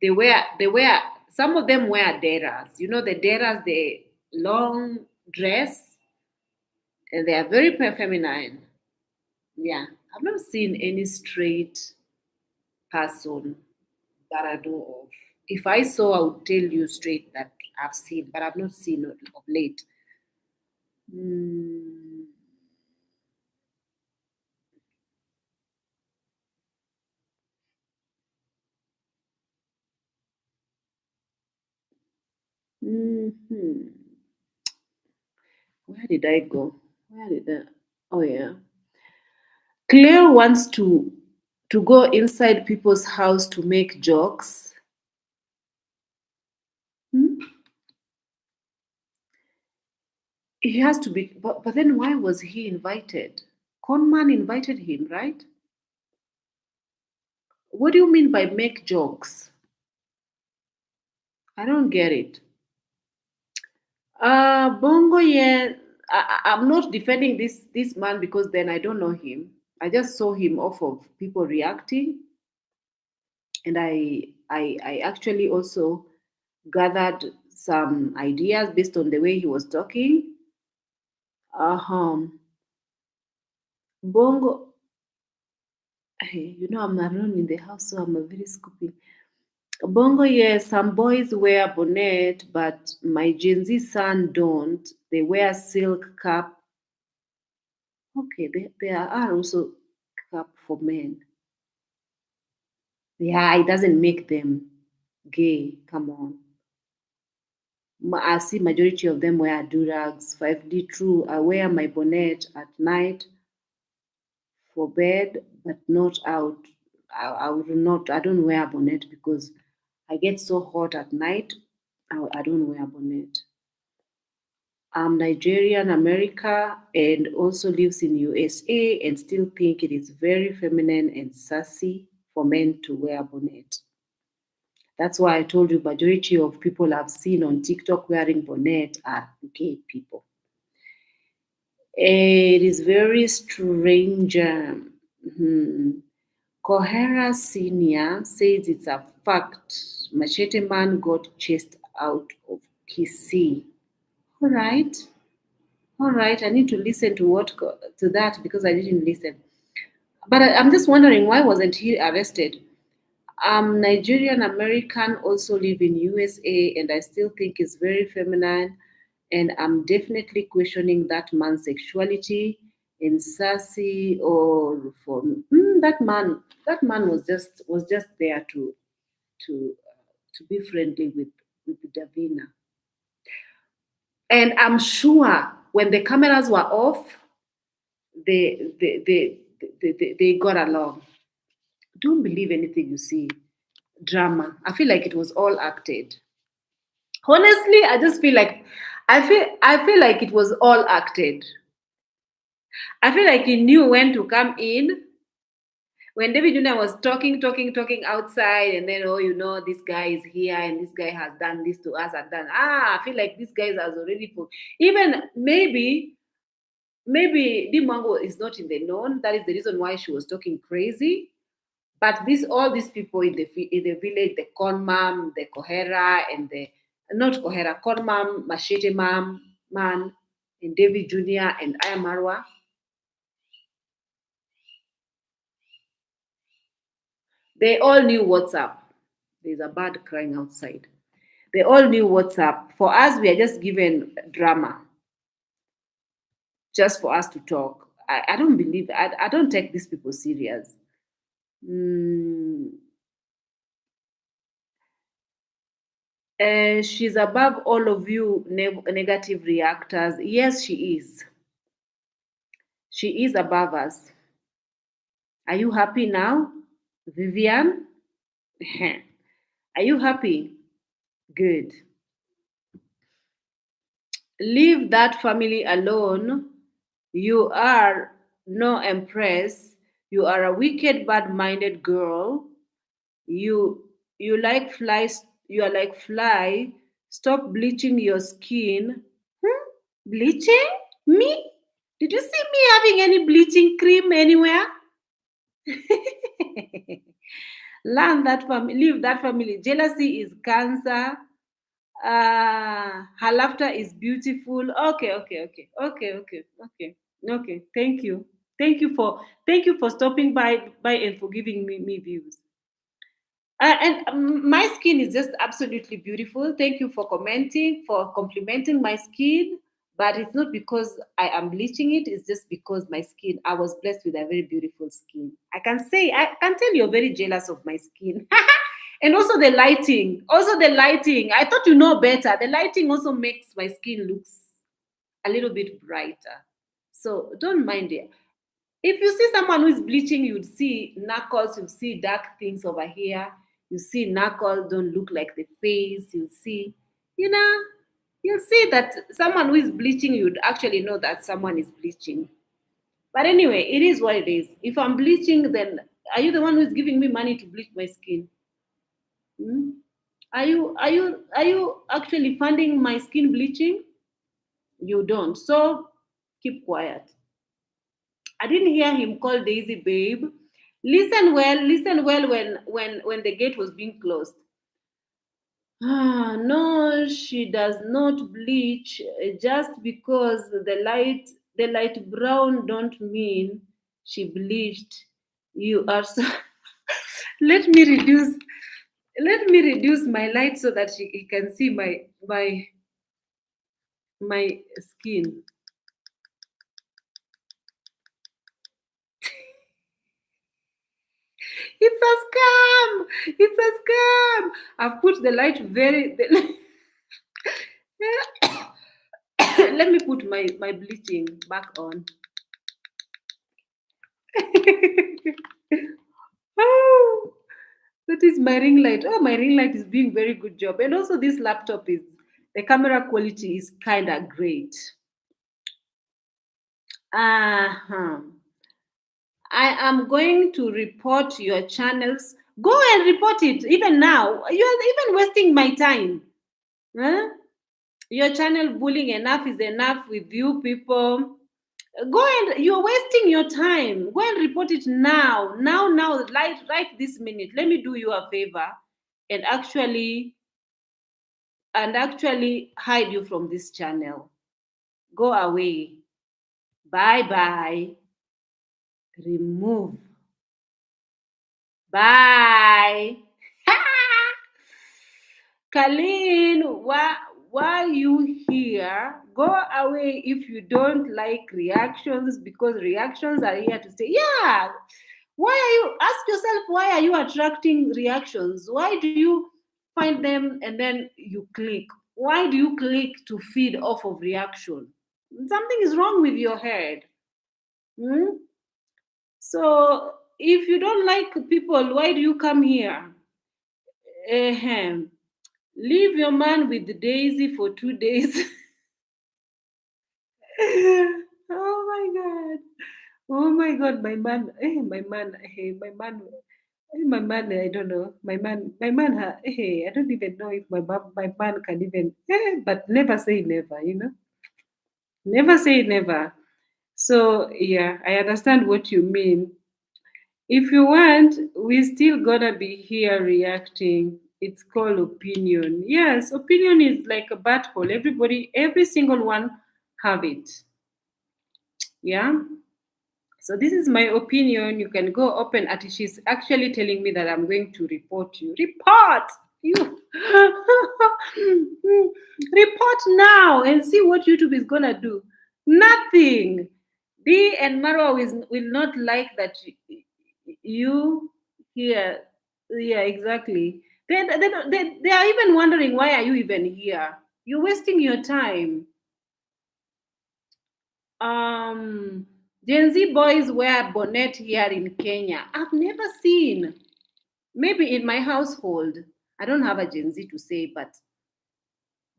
They wear some of them wear deras. You know the deras, the long dress, and they are very feminine. Yeah, I've not seen any straight person that I know of. If I saw, I would tell you straight that I've seen, but I've not seen of late. Mm. Hmm. Where did I go? Where did I? Oh yeah. Claire wants to go inside people's house to make jokes. Hmm? He has to be, but then why was he invited? Conman invited him, right? What do you mean by make jokes? I don't get it. Bongo, yeah. I'm not defending this man because then I don't know him. I just saw him off of people reacting, and I actually also gathered some ideas based on the way he was talking. Um, Bongo, hey, I'm alone in the house, so I'm a very scooping. Bongo, yes, some boys wear bonnet, but my Gen Z son don't. They wear silk cap. Okay, there are also cap for men. Yeah, it doesn't make them gay. Come on. I see majority of them wear durags. 5D true. I wear my bonnet at night for bed, but not out. I would not. I don't wear bonnet because I get so hot at night. I don't wear bonnet. I'm Nigerian America and also lives in USA and still think it is very feminine and sassy for men to wear bonnet. That's why I told you majority of people I've seen on TikTok wearing bonnet are gay people. It is very strange. Kohara Senior says it's a fact. Machete Man got chased out of Kisii. All right. All right. I need to listen to to that because I didn't listen. But I'm just wondering why wasn't he arrested? I'm Nigerian American, also live in USA, and I still think it's very feminine. And I'm definitely questioning that man's sexuality and sassy or for that man. That man was just there to be friendly with Davina. And I'm sure when the cameras were off, they got along. Don't believe anything you see. Drama. I feel like it was all acted. Honestly, I just feel like I feel like it was all acted. I feel like he knew when to come in, when David Jr. was talking outside, and then, oh, this guy is here and this guy has done this to us and done. I feel like this guy has already for even maybe the Mwango is not in the known. That is the reason why she was talking crazy. But all these people in the village, the corn mom, the Kohera, and the not Kohera, corn mom, Machete mom, man, and David Jr. and Ayamarwa, they all knew what's up. There's a bird crying outside. They all knew what's up. For us, we are just given drama, just for us to talk. I don't believe, I don't take these people serious. Mm, she's above all of you negative reactors. Yes, she is. She is above us. Are you happy now, Vivian? Are you happy? Good. Leave that family alone. You are no empress. You are a wicked, bad-minded girl. You like flies. You are like fly. Stop bleaching your skin. Hmm? Bleaching? Me? Did you see me having any bleaching cream anywhere? Learn that family. Leave that family. Jealousy is cancer. Her laughter is beautiful. Okay. Thank you for stopping by and for giving me views. And my skin is just absolutely beautiful. Thank you for commenting, for complimenting my skin. But it's not because I am bleaching it. It's just because my skin. I was blessed with a very beautiful skin. I can tell you're very jealous of my skin. And also the lighting. Also the lighting. I thought you know better. The lighting also makes my skin looks a little bit brighter. So don't mind it. If you see someone who is bleaching, you'd see knuckles, you see dark things over here. You see knuckles don't look like the face. You know, you'll see that someone who is bleaching, you'd actually know that someone is bleaching. But anyway, it is what it is. If I'm bleaching, then are you the one who is giving me money to bleach my skin? Hmm? Are you actually funding my skin bleaching? You don't. So keep quiet. I didn't hear him call Daisy babe. Listen well when the gate was being closed. No, she does not bleach just because the light brown don't mean she bleached. You are so let me reduce my light so that he can see my skin. It's a scam. It's a scam. I've put the light very. Let me put my bleaching back on. Oh, that is my ring light. Oh, my ring light is doing very good job. And also this laptop is the camera quality is kind of great. Uh-huh. I am going to report your channels. Go and report it even now. You are even wasting my time. Huh? Your channel bullying enough is enough with you people. Go and you're wasting your time. Go and report it now. Now, right this minute. Let me do you a favor and actually hide you from this channel. Go away. Bye bye. Remove. Bye. Colleen, why you here? Go away if you don't like reactions because reactions are here to stay. Yeah. Why are you ask yourself why are you attracting reactions? Why do you find them and then you click? Why do you click to feed off of reaction? Something is wrong with your head. Hmm? So if you don't like people, why do you come here? Ahem. Leave your man with Daisy for 2 days. Oh my God. Oh my God, my man, my man, my man, my man. I don't know, my man. I don't even know if my man can even. But never say never. Never say never. So yeah, I understand what you mean. If you want, we still gonna be here reacting. It's called opinion. Yes, opinion is like a butthole. Every single one have it. Yeah. So this is my opinion. You can go open at it. She's actually telling me that I'm going to report you. Report you. Report now and see what YouTube is gonna do. Nothing. Dee and Marwa will not like that you here. Yeah, exactly. They are even wondering, why are you even here? You're wasting your time. um Gen Z boys wear bonnet here in Kenya. I've never seen. Maybe in my household. I don't have a Gen Z to say, but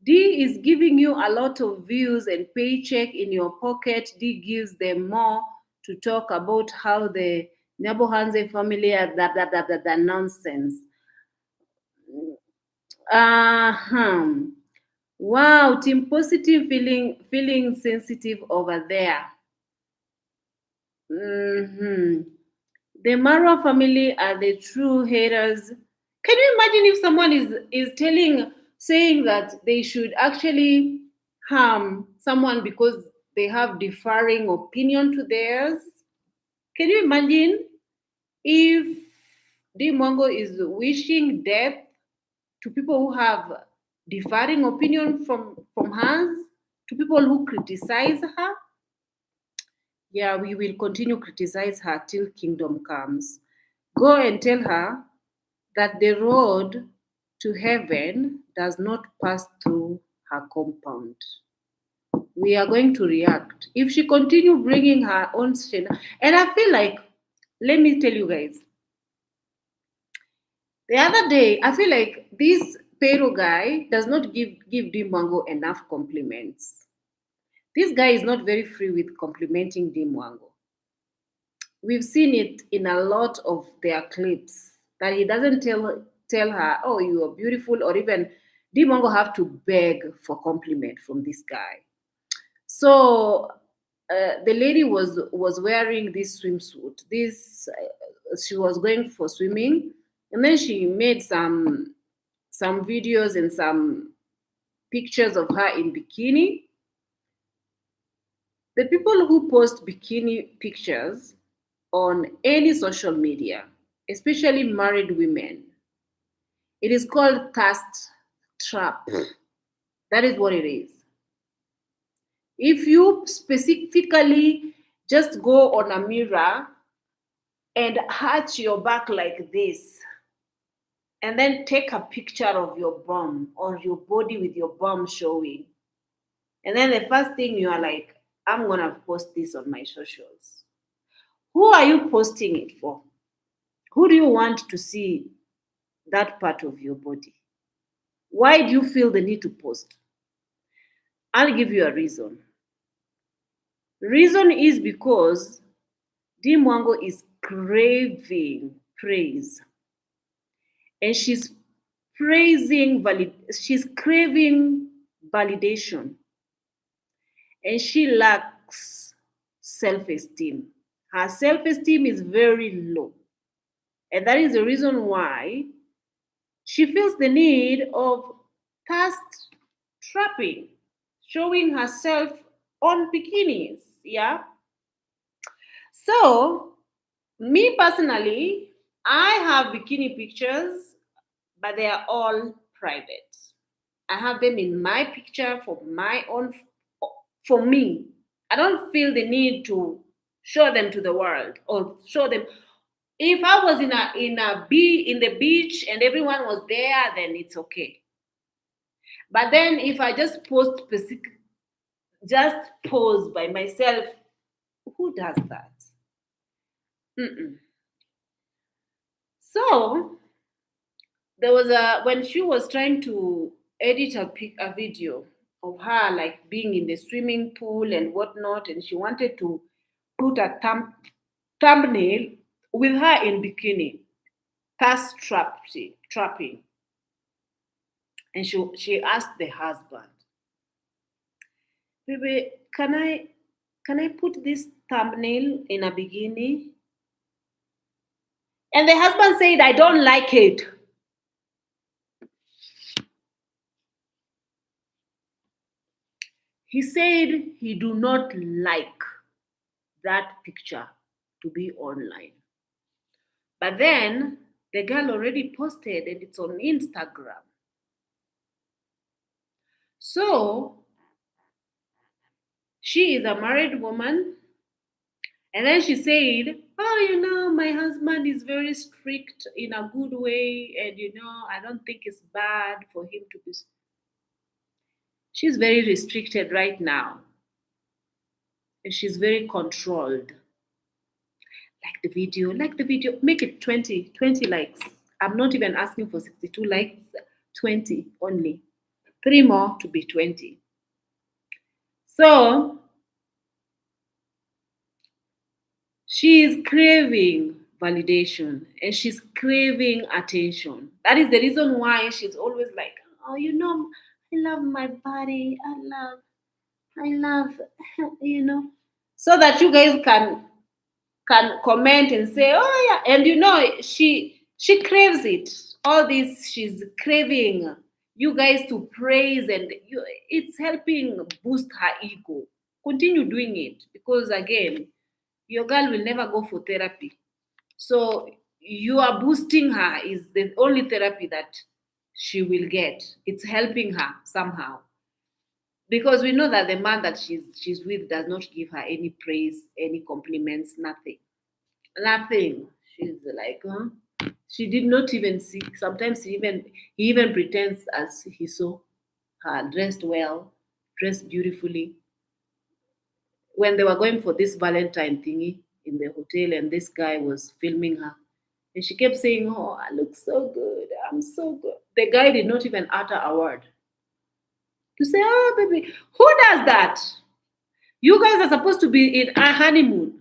D is giving you a lot of views and paycheck in your pocket. D gives them more to talk about how the Nyabohanze family are that nonsense. Uh-huh. Wow, Team Positive feeling sensitive over there. Hmm. The Marwa family are the true haters. Can you imagine if someone is saying that they should actually harm someone because they have differing opinion to theirs? Can you imagine if Mwango is wishing death to people who have differing opinion from hers, to people who criticize her? Yeah, we will continue criticize her till kingdom comes. Go and tell her that the road to heaven does not pass through her compound. We are going to react. If she continue bringing her own shit, and I feel like, let me tell you guys, the other day, I feel like this Pero guy does not give Dimwango enough compliments. This guy is not very free with complimenting Dimwango. We've seen it in a lot of their clips that he doesn't tell her, "Oh, you are beautiful," or even Dimongo have to beg for compliment from this guy. So the lady was wearing this swimsuit. She was going for swimming, and then she made some videos and some pictures of her in bikini. The people who post bikini pictures on any social media, especially married women, it is called thirst trap. That is what it is. If you specifically just go on a mirror and arch your back like this, and then take a picture of your bum or your body with your bum showing, and then the first thing you are like, I'm gonna post this on my socials. Who are you posting it for? Who do you want to see that part of your body? Why do you feel the need to post? I'll give you a reason. Reason is because Dimwango is craving praise, and she's craving validation, and she lacks self-esteem. Her self-esteem is very low, and that is the reason why she feels the need of thirst trapping, showing herself on bikinis. Yeah. So, me personally, I have bikini pictures, but they are all private. I have them in my picture for my own, for me. I don't feel the need to show them to the world or show them. If I was in the beach and everyone was there, then it's okay. But then if I just just pose by myself, who does that? Mm-mm. So there was when she was trying to edit a video of her like being in the swimming pool and whatnot, and she wanted to put a thumbnail with her in bikini, thirst trapping. And she asked the husband, baby, can I put this thumbnail in a bikini? And the husband said, I don't like it. He said he do not like that picture to be online. But then the girl already posted and it's on Instagram. So she is a married woman. And then she said, oh, my husband is very strict in a good way. And, I don't think it's bad for him to be. She's very restricted right now. And she's very controlled. Like the video, make it 20 likes. I'm not even asking for 62 likes, 20 only. 3 more to be 20. So she is craving validation and she's craving attention. That is the reason why she's always like, oh, I love my body. I love, so that you guys can comment and say, oh yeah, and she craves it. All this she's craving you guys to praise, and it's helping boost her ego. Continue doing it because again, your girl will never go for therapy. So you are boosting her is the only therapy that she will get. It's helping her somehow. Because we know that the man that she's with does not give her any praise, any compliments, nothing. Nothing. She's like, huh? She did not even see. Sometimes he even pretends as he saw her dressed well, dressed beautifully. When they were going for this Valentine thingy in the hotel, and this guy was filming her, and she kept saying, "Oh, I look so good. I'm so good." The guy did not even utter a word to say, "Oh, baby, who does that?" You guys are supposed to be in a honeymoon.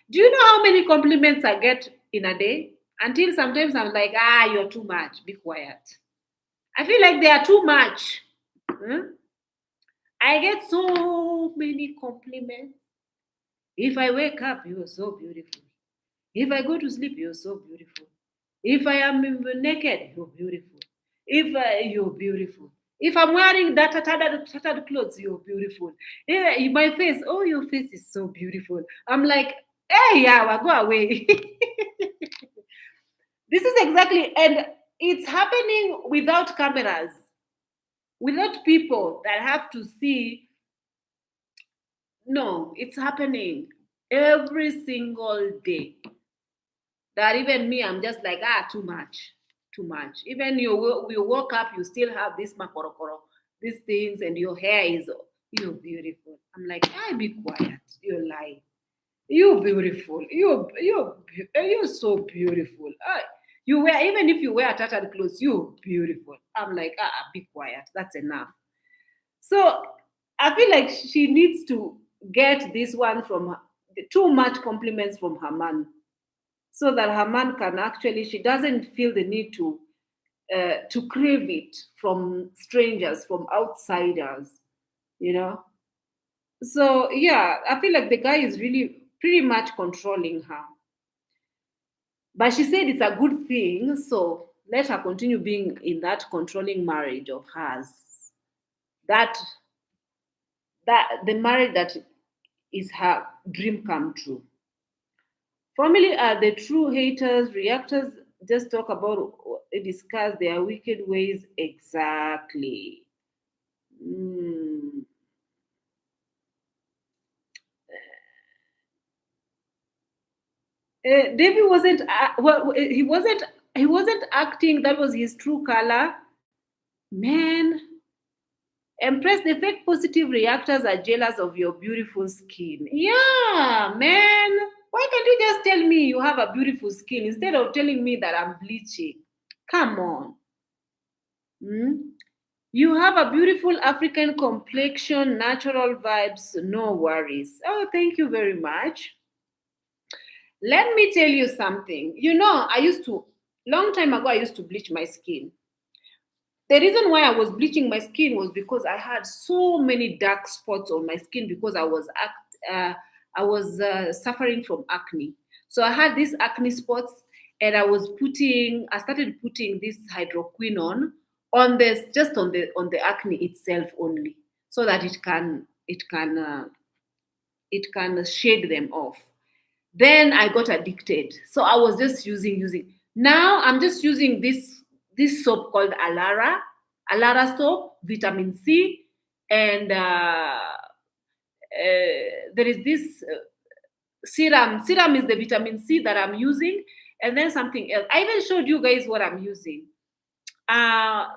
Do you know how many compliments I get in a day? Until sometimes I'm like, you're too much. Be quiet. I feel like they are too much. Hmm? I get so many compliments. If I wake up, you're so beautiful. If I go to sleep, you're so beautiful. If I am naked, you're beautiful. If you're beautiful. If I'm wearing that tattered clothes, you're beautiful. My face, oh, your face is so beautiful. I'm like, hey, yeah, go away. This is exactly, and it's happening without cameras, without people that have to see. No, it's happening every single day. That even me, I'm just like, too much, too much. Even you woke up, you still have this makorokoro, these things, and your hair is, you're beautiful. I'm like, be quiet. You're lying. You're beautiful. You're so beautiful. You wear, even if you wear tattered clothes, you're beautiful. I'm like, be quiet. That's enough. So I feel like she needs to get this one from her, too much compliments from her man, so that her man can actually, she doesn't feel the need to crave it from strangers, from outsiders, you know. So yeah, I feel like the guy is really pretty much controlling her. But she said it's a good thing, so let her continue being in that controlling marriage of hers. That the marriage that is her dream come true. Family are the true haters. Reactors just talk about, discuss their wicked ways exactly. Mm. David wasn't well. He wasn't acting. That was his true color, man. Impressed, the fake positive reactors are jealous of your beautiful skin. Yeah, man. Why can't you just tell me you have a beautiful skin instead of telling me that I'm bleaching? Come on. Hmm? You have a beautiful African complexion, natural vibes, no worries. Oh, thank you very much. Let me tell you something. You know, long time ago, I used to bleach my skin. The reason why I was bleaching my skin was because I had so many dark spots on my skin because I was suffering from acne. So I had these acne spots, and I started putting this hydroquinone on this, just on the acne itself only, so that it can shade them off. Then I got addicted. So I was just using. Now I'm just using this soap called Alara soap, vitamin C, and there is this serum. Serum is the vitamin C that I'm using, and then something else. I even showed you guys what I'm using. Uh,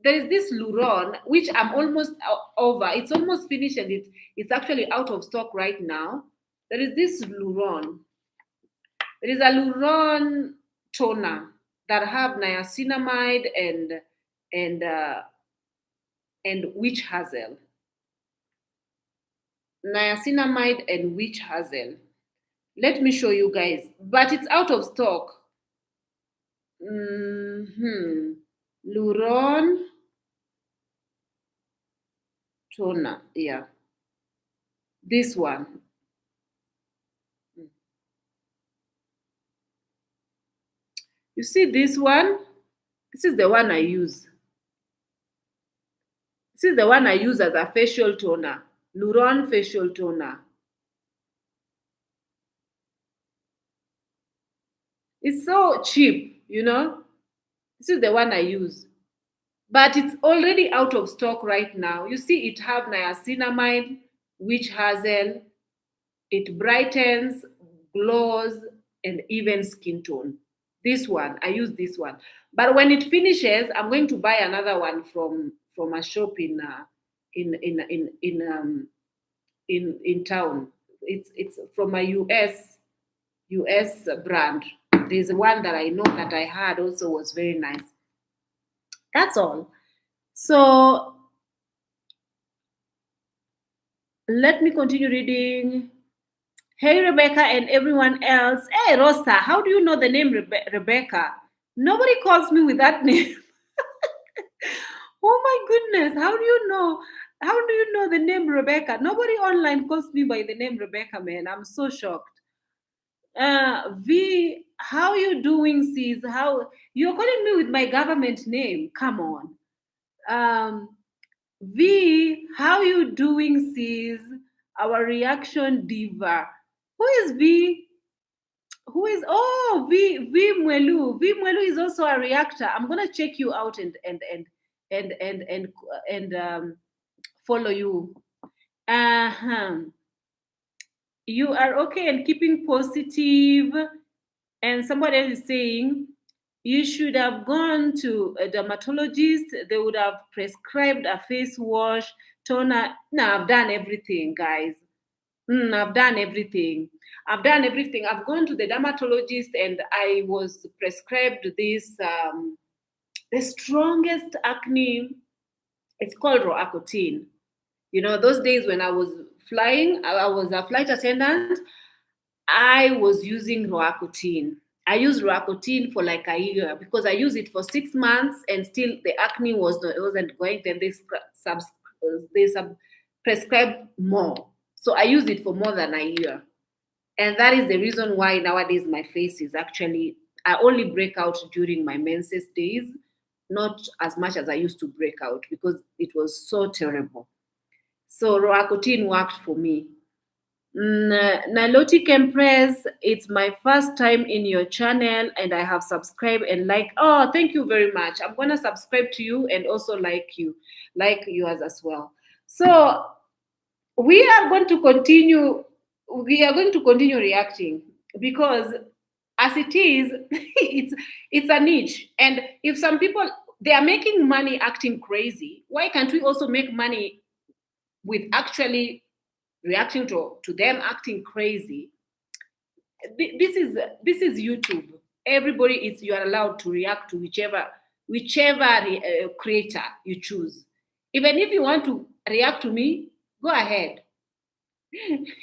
there is this Luron, which I'm almost over. It's almost finished, and it's actually out of stock right now. There is this Luron. There is a Luron toner that have niacinamide and uh, and witch hazel. Niacinamide and witch hazel. Let me show you guys, but it's out of stock. Luron toner, yeah, this one. You see this one? This is the one I use. This is the one I use as a facial toner. Luron facial toner. It's so cheap, you know. This is the one I use. But it's already out of stock right now. You see, it have niacinamide, witch hazel. It brightens, glows, and even skin tone. This one, I use this one. But when it finishes, I'm going to buy another one from a shop in town. It's from a US brand. There's one that I know that I had also was very nice. That's all. So let me continue reading. Hey, Rebecca, and everyone else. Hey, Rosa, how do you know the name Rebecca? Nobody calls me with that name. Oh my goodness, how do you know? How do you know the name Rebecca? Nobody online calls me by the name Rebecca, man. I'm so shocked. V, how you doing, sis? How you're calling me with my government name? Come on. Um, V, how you doing, sis? Our reaction diva. Who is V? Who is V Mwelu? V Mwelu is also a reactor. I'm gonna check you out and follow you. Uh-huh. You are okay and keeping positive. And somebody else is saying you should have gone to a dermatologist. They would have prescribed a face wash, toner. No, I've done everything, guys. I've done everything. I've done everything. I've gone to the dermatologist and I was prescribed this the strongest acne. It's called roaccutane. You know, those days when I was flying, I was a flight attendant. I was using roaccutane. I used roaccutane for like a year because I used it for 6 months and still the acne wasn't going. Then they prescribed more. So I used it for more than a year. And that is the reason why nowadays my face is actually, I only break out during my menses days, not as much as I used to break out because it was so terrible. So roaccutane worked for me. Naloti Kempress, it's my first time in your channel and I have subscribed and like. Oh, thank you very much. I'm gonna subscribe to you and also like yours as well. So we are going to continue. We are going to continue reacting because, as it is, it's a niche. And if some people they are making money acting crazy, why can't we also make money with actually reacting to them acting crazy? This is YouTube. Everybody is you are allowed to react to whichever creator you choose. Even if you want to react to me, go ahead.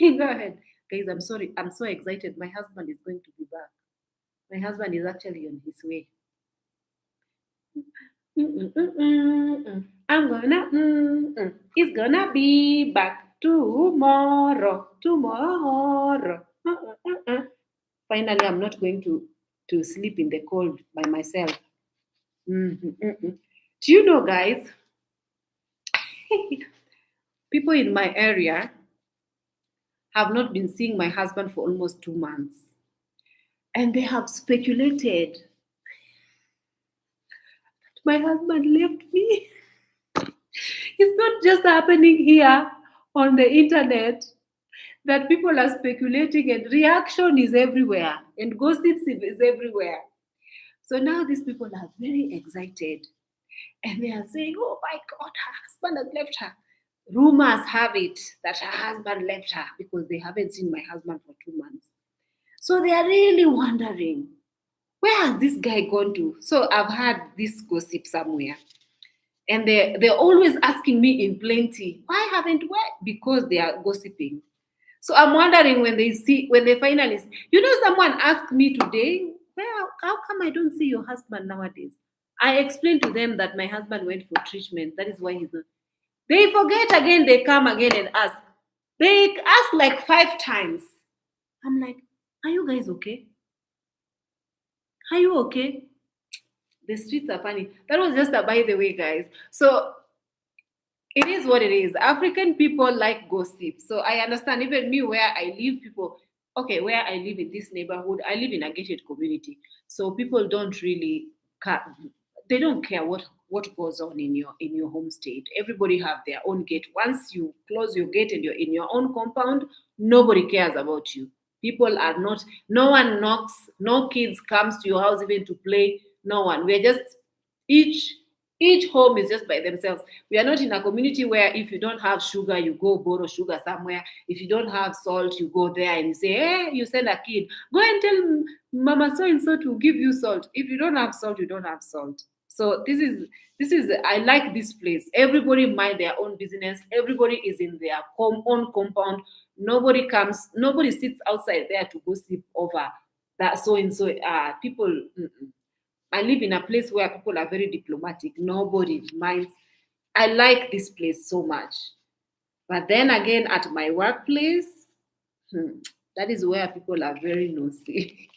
Go ahead. Guys, I'm sorry. I'm so excited. My husband is going to be back. My husband is actually on his way. I'm gonna. He's gonna be back tomorrow. Tomorrow. Finally, I'm not going to sleep in the cold by myself. Do you know, guys? People in my area have not been seeing my husband for almost 2 months, and they have speculated my husband left me. It's not just happening here on the internet that people are speculating, and reaction is everywhere, and gossips is everywhere. So now these people are very excited, and they are saying, "Oh my God, her husband has left her." Rumors have it that her husband left her because they haven't seen my husband for 2 months. So they are really wondering, where has this guy gone to? So I've had this gossip somewhere. And they're always asking me in plenty, why haven't we? Because they are gossiping. So I'm wondering when they finally see, someone asked me today, how come I don't see your husband nowadays? I explained to them that my husband went for treatment. That is why he's not. They forget again, they come again and ask. They ask like 5 times. I'm like, are you guys okay? Are you okay? The streets are funny. That was just a by the way, guys. So it is what it is. African people like gossip. So I understand, even me where I live, people, okay, where I live in this neighborhood, I live in a gated community. So people don't really they don't care what goes on in your home state. Everybody have their own gate. Once you close your gate and you're in your own compound, nobody cares about you. People are not, no one knocks, no kids comes to your house even to play. No one. We're just each each home is just by themselves. We are not in a community where if you don't have sugar, you go borrow sugar somewhere. If you don't have salt, you go there and you say, hey, you send a kid, go and tell Mama so and so to give you salt. If you don't have salt, you don't have salt. So this is I like this place. Everybody mind their own business. Everybody is in their own compound. Nobody sits outside there to gossip over that so and so. People. I live in a place where people are very diplomatic. Nobody minds. I like this place so much. But then again, at my workplace, that is where people are very nosy.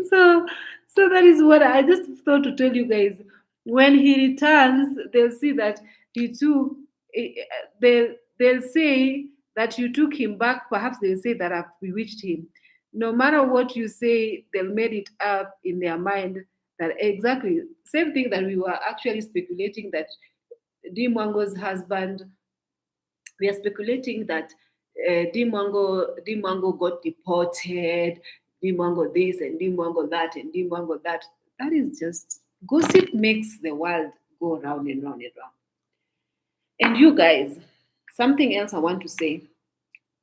so, so that is what I just thought to tell you guys. When he returns, they'll see that he took. They'll say that you took him back. Perhaps they'll say that I've bewitched him. No matter what you say, they'll made it up in their mind that exactly same thing that we were actually speculating that Mwango's husband. We are speculating that Mwango got deported, Mwango this and Mwango that and Mwango that. That is just gossip makes the world go round and round and round. And you guys, something else I want to say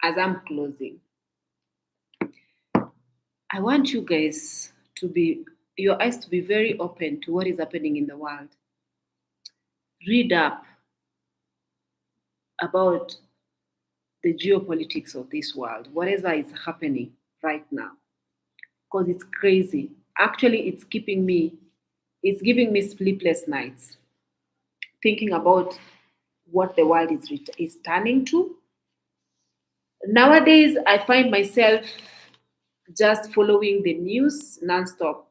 as I'm closing. I want you guys to be your eyes to be very open to what is happening in the world. Read up about the geopolitics of this world, whatever is happening right now, because it's crazy. Actually, it's giving me sleepless nights, thinking about what the world is turning to. Nowadays, I find myself just following the news nonstop.